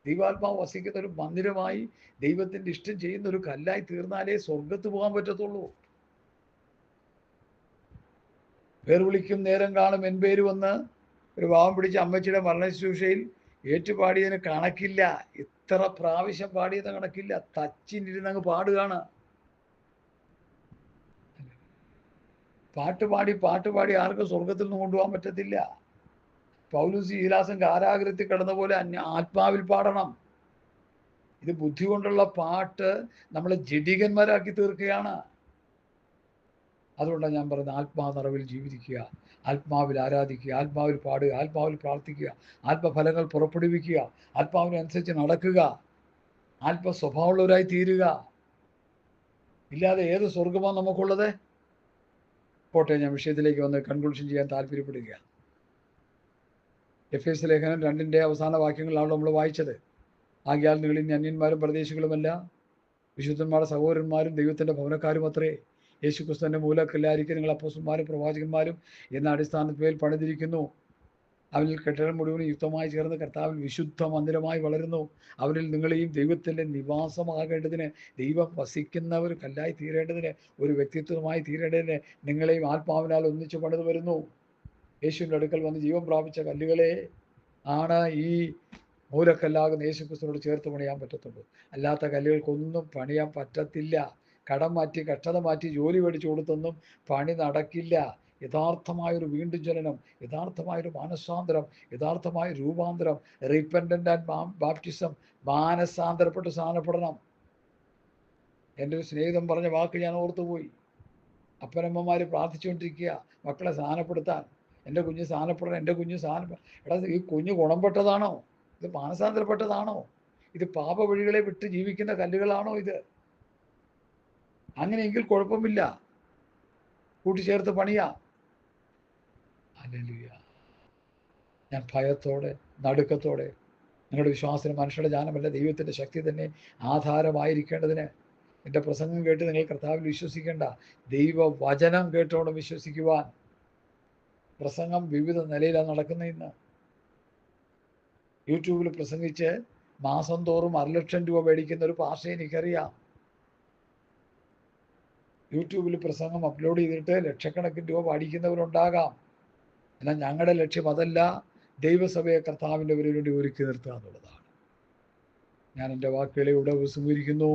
ദൈവാത്മാവ് വസിക്കുന്ന ഒരു മന്ദിരമായി, ദൈവത്തിൻ്റെ ഇഷ്ടം ചെയ്യുന്ന ഒരു കല്ലായി തീർന്നാലേ സ്വർഗത്ത് പോകാൻ പറ്റത്തുള്ളൂ. പേർ വിളിക്കും നേരം കാണും എൻ പേര് വന്ന് ഒരു പാവം പിടിച്ച അമ്മച്ചിയുടെ മരണശുശ്രൂഷയിൽ ഏറ്റുപാടിയതിന് കണക്കില്ല. ഇത്ര പ്രാവശ്യം പാടിയത് കണക്കില്ല. തച്ചിനിരുന്നങ്ങ് പാടുകയാണ്. പാട്ടുപാടി ആർക്കും സ്വർഗത്തിൽ നിന്ന് കൊണ്ടുപോകാൻ പറ്റത്തില്ല. പൗലോസ് ശീലാസും കാരാഗ്രഹത്തിൽ കിടന്ന പോലെ ആത്മാവിൽ പാടണം. ഇത് ബുദ്ധി കൊണ്ടുള്ള പാട്ട് നമ്മളെ ജഡികന്മാരാക്കി തീർക്കുകയാണ്. അതുകൊണ്ടാണ് ഞാൻ പറയുന്നത്, ആത്മാനിറവിൽ ജീവിക്കുക, ആത്മാവിൽ ആരാധിക്കുക, ആത്മാവിൽ പാടുക, ആത്മാവിൽ പ്രാർത്ഥിക്കുക, ആത്മഫലങ്ങൾ പുറപ്പെടുവിക്കുക, ആത്മാവിനനുസരിച്ച് നടക്കുക, ആത്മസ്വഭാവമുള്ളവരായി തീരുക. ഇല്ലാതെ ഏത് സ്വർഗമാണ് നമുക്കുള്ളത്? പോട്ടെ, ഞാൻ വിഷയത്തിലേക്ക് വന്ന് കൺക്ലൂഷൻ ചെയ്യാൻ താല്പര്യപ്പെടുക. എഫേസ്യ ലേഖനം 2 അവസാന വാക്യങ്ങളാണ് നമ്മൾ വായിച്ചത്. ആകയാൽ നിങ്ങൾ ഇനി അന്യന്മാരും പ്രദേശികളുമല്ല, വിശുദ്ധന്മാരുടെ സഹോദരന്മാരും ദൈവത്തിൻ്റെ ഭവനക്കാരും അത്രേ. യേശുക്രിസ്തുവിൻ്റെ മൂലക്കല്ലായിരിക്കും നിങ്ങൾ അപ്പോസ്തലന്മാരും പ്രവാചകന്മാരും എന്ന അടിസ്ഥാനത്തിൽ പണിതിരിക്കുന്നു. അവനിൽ കെട്ടിടം മുഴുവനും യുക്തമായി ചേർന്ന് കർത്താവിൽ വിശുദ്ധ മന്ദിരമായി വളരുന്നു. അവനിൽ നിങ്ങളെയും ദൈവത്തിൻ്റെ നിവാസമാകേണ്ടതിന്, ദൈവം വസിക്കുന്ന ഒരു കല്ലായി തീരേണ്ടതിന്, ഒരു വ്യക്തിത്വമായി തീരേണ്ടതിന് നിങ്ങളെയും ആത്മാവിനാൽ ഒന്നിച്ച് പണിത് വരുന്നു. യേശുവിൻ്റെ അടുക്കൽ വന്ന് ജീവൻ പ്രാപിച്ച കല്ലുകളെ ആണ് ഈ മൂലക്കല്ലാകുന്ന യേശുക്രിസ്തുവിനോട് ചേർത്ത് പണിയാൻ പറ്റത്തുള്ളൂ. അല്ലാത്ത കല്ലുകൾക്കൊന്നും പണിയാൻ പറ്റത്തില്ല. കടം മാറ്റി, കഷ്ടത മാറ്റി, ജോലി മേടിച്ചു കൊടുത്തൊന്നും പണി നടക്കില്ല. യഥാർത്ഥമായൊരു വീണ്ടും ജനനം, യഥാർത്ഥമായൊരു മാനസാന്തരം, യഥാർത്ഥമായ രൂപാന്തരം, റിപ്പൻഡൻ്റ് ആൻഡ് ബാപ്റ്റിസം, മാനസാന്തരപ്പെട്ട് സ്ഥാനപ്പെടണം. എൻ്റെ ഒരു സ്നേഹിതൻ പറഞ്ഞ വാക്ക് ഞാൻ ഓർത്തുപോയി. അപ്പനമ്മമാർ പ്രാർത്ഥിച്ചുകൊണ്ടിരിക്കുക മക്കളെ സ്ഥാനപ്പെടുത്താൻ. എൻ്റെ കുഞ്ഞ് സ്ഥാനപ്പെടണം, എൻ്റെ കുഞ്ഞ് സ്ഥാനപ്പെടണം. എടാ, ഈ കുഞ്ഞ് ഗുണംപ്പെട്ടതാണോ? ഇത് മാനസാന്തരപ്പെട്ടതാണോ? ഇത് പാപ വഴികളെ വിട്ട് ജീവിക്കുന്ന കല്ലുകളാണോ ഇത്? അങ്ങനെയെങ്കിൽ കുഴപ്പമില്ല, കൂട്ടിച്ചേർത്ത് പണിയാം. ഹല്ലേലൂയ. ഞാൻ ഭയത്തോടെ നടുക്കത്തോടെ, നിങ്ങളുടെ വിശ്വാസത്തിന് മനുഷ്യരുടെ ജ്ഞാനമല്ല ദൈവത്തിൻ്റെ ശക്തി തന്നെ ആധാരമായിരിക്കേണ്ടതിന് എൻ്റെ പ്രസംഗം കേട്ട് നിങ്ങൾ കർത്താവിൽ വിശ്വസിക്കേണ്ട, ദൈവവചനം കേട്ടോണം വിശ്വസിക്കുവാൻ. പ്രസംഗം വിവിധ നിലയിലാണ് നടക്കുന്നത് ഇന്ന്. യൂട്യൂബിൽ പ്രസംഗിച്ച് മാസം തോറും 1,00,000 രൂപ മേടിക്കുന്ന ഒരു പാസ്റ്ററെ എനിക്കറിയാം. യൂട്യൂബിൽ പ്രസംഗം അപ്ലോഡ് ചെയ്തിട്ട് ലക്ഷക്കണക്കിന് രൂപ മേടിക്കുന്നവരുണ്ടാകാം. എന്നാൽ ഞങ്ങളുടെ ലക്ഷ്യം അതല്ല, ദൈവസഭയെ കർത്താവിൻ്റെ വേണ്ടി ഒരുക്കി നിർത്തുക എന്നുള്ളതാണ്. ഞാൻ എൻ്റെ വാക്കുകളെ ഇവിടെ ഉപസംഹരിക്കുന്നു.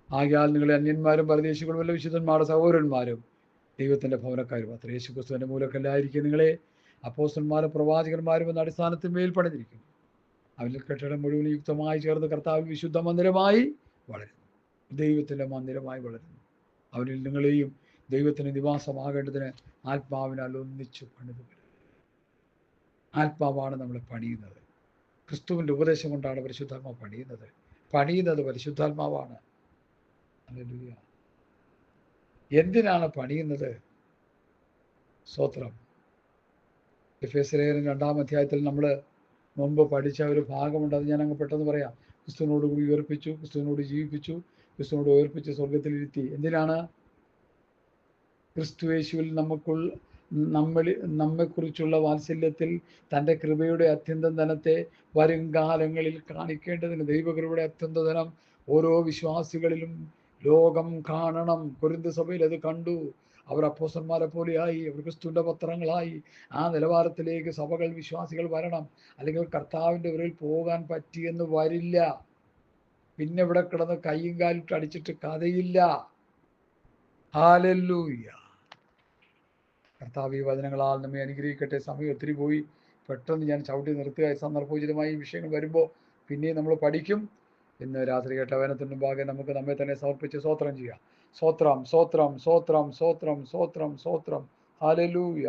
ആകയാൽ നിങ്ങളെ അന്യന്മാരും പരദേശികളുമല്ല, വിശുദ്ധന്മാരുടെ സഹോദരന്മാരും ദൈവത്തിൻ്റെ ഭവനക്കാരും അത്ര. യേശുക്രിസ്തുവിൻ്റെ മൂലക്കല്ലായിരിക്കും നിങ്ങളെ അപ്പോസ്തലന്മാരും പ്രവാചകന്മാരും എന്ന അടിസ്ഥാനത്തിന്മേൽ പണിതിരിക്കുന്നു. അവരിൽ കെട്ടിടം മുഴുവൻ യുക്തമായി ചേർന്ന് കർത്താവിൽ വിശുദ്ധ മന്ദിരമായി വളരുന്നു, ദൈവത്തിൻ്റെ മന്ദിരമായി വളരുന്നു. അവരിൽ നിങ്ങളെയും ദൈവത്തിന് നിവാസമാകേണ്ടതിന് ആത്മാവിനാൽ ഒന്നിച്ചു പണിത് വരും. ആത്മാവാണ് നമ്മളെ പണിയുന്നത്. ക്രിസ്തുവിൻ്റെ ഉപദേശം കൊണ്ടാണ് പരിശുദ്ധാത്മാവ് പണിയുന്നത് പരിശുദ്ധാത്മാവാണ്. ഹല്ലേലൂയ. എന്തിനാണ് പണിയുന്നത്? സ്തോത്രം. എഫെസ്യർ 2-ാം അധ്യായത്തിൽ നമ്മൾ മുമ്പ് പഠിച്ച ഒരു ഭാഗമുണ്ട്, അത് ഞാൻ അങ്ങ് പെട്ടെന്ന് പറയാം. ക്രിസ്തുവിനോട് കൂടി ഉയർപ്പിച്ചു, ക്രിസ്തുവിനോട് ജീവിപ്പിച്ചു, ക്രിസ്തുവിനോട് ഉയർപ്പിച്ച് സ്വർഗത്തിലിരുത്തി. എന്തിനാണ്? ക്രിസ്തുയേശുവിൽ നമ്മെക്കുറിച്ചുള്ള വാത്സല്യത്തിൽ തൻ്റെ കൃപയുടെ അത്യന്തം ധനത്തെ വരും കാലങ്ങളിൽ കാണിക്കേണ്ടതിന്. ദൈവകൃപയുടെ അത്യന്ത ധനം ഓരോ വിശ്വാസികളിലും ലോകം കാണണം. കൊരിന്ത് സഭയിൽ അത് കണ്ടു. അവർ അപ്പോസ്തലന്മാരെ പോലെയായി, അവർ ക്രിസ്തുവിൻ്റെ പത്രങ്ങളായി. ആ നിലവാരത്തിലേക്ക് സഭകൾ, വിശ്വാസികൾ വരണം. അല്ലെങ്കിൽ കർത്താവിൻ്റെ ഉരയിൽ പോകാൻ പറ്റിയെന്ന് വരില്ല. പിന്നെ ഇവിടെ കിടന്ന് കയ്യും കാലിട്ട് അടിച്ചിട്ട് കഥയില്ല. ഹല്ലേലൂയ. കർത്താവ് ഈ വചനങ്ങളാൽ നമ്മെ അനുഗ്രഹിക്കട്ടെ. സമയം ഒത്തിരി പോയി, പെട്ടെന്ന് ഞാൻ ചവിട്ടി നിർത്തുക. സന്ദർഭോചിതമായി ഈ വിഷയങ്ങൾ വരുമ്പോൾ പിന്നെയും നമ്മൾ പഠിക്കും. ഇന്ന് രാത്രി കേട്ട വചനത്തിന് മുമ്പാകെ നമുക്ക് നമ്മെ തന്നെ സമർപ്പിച്ച് സ്തോത്രം ചെയ്യാം. സ്തോത്രം, സ്തോത്രം, സ്തോത്രം, സ്തോത്രം, സ്തോത്രം, സ്തോത്രം. ഹല്ലേലൂയ.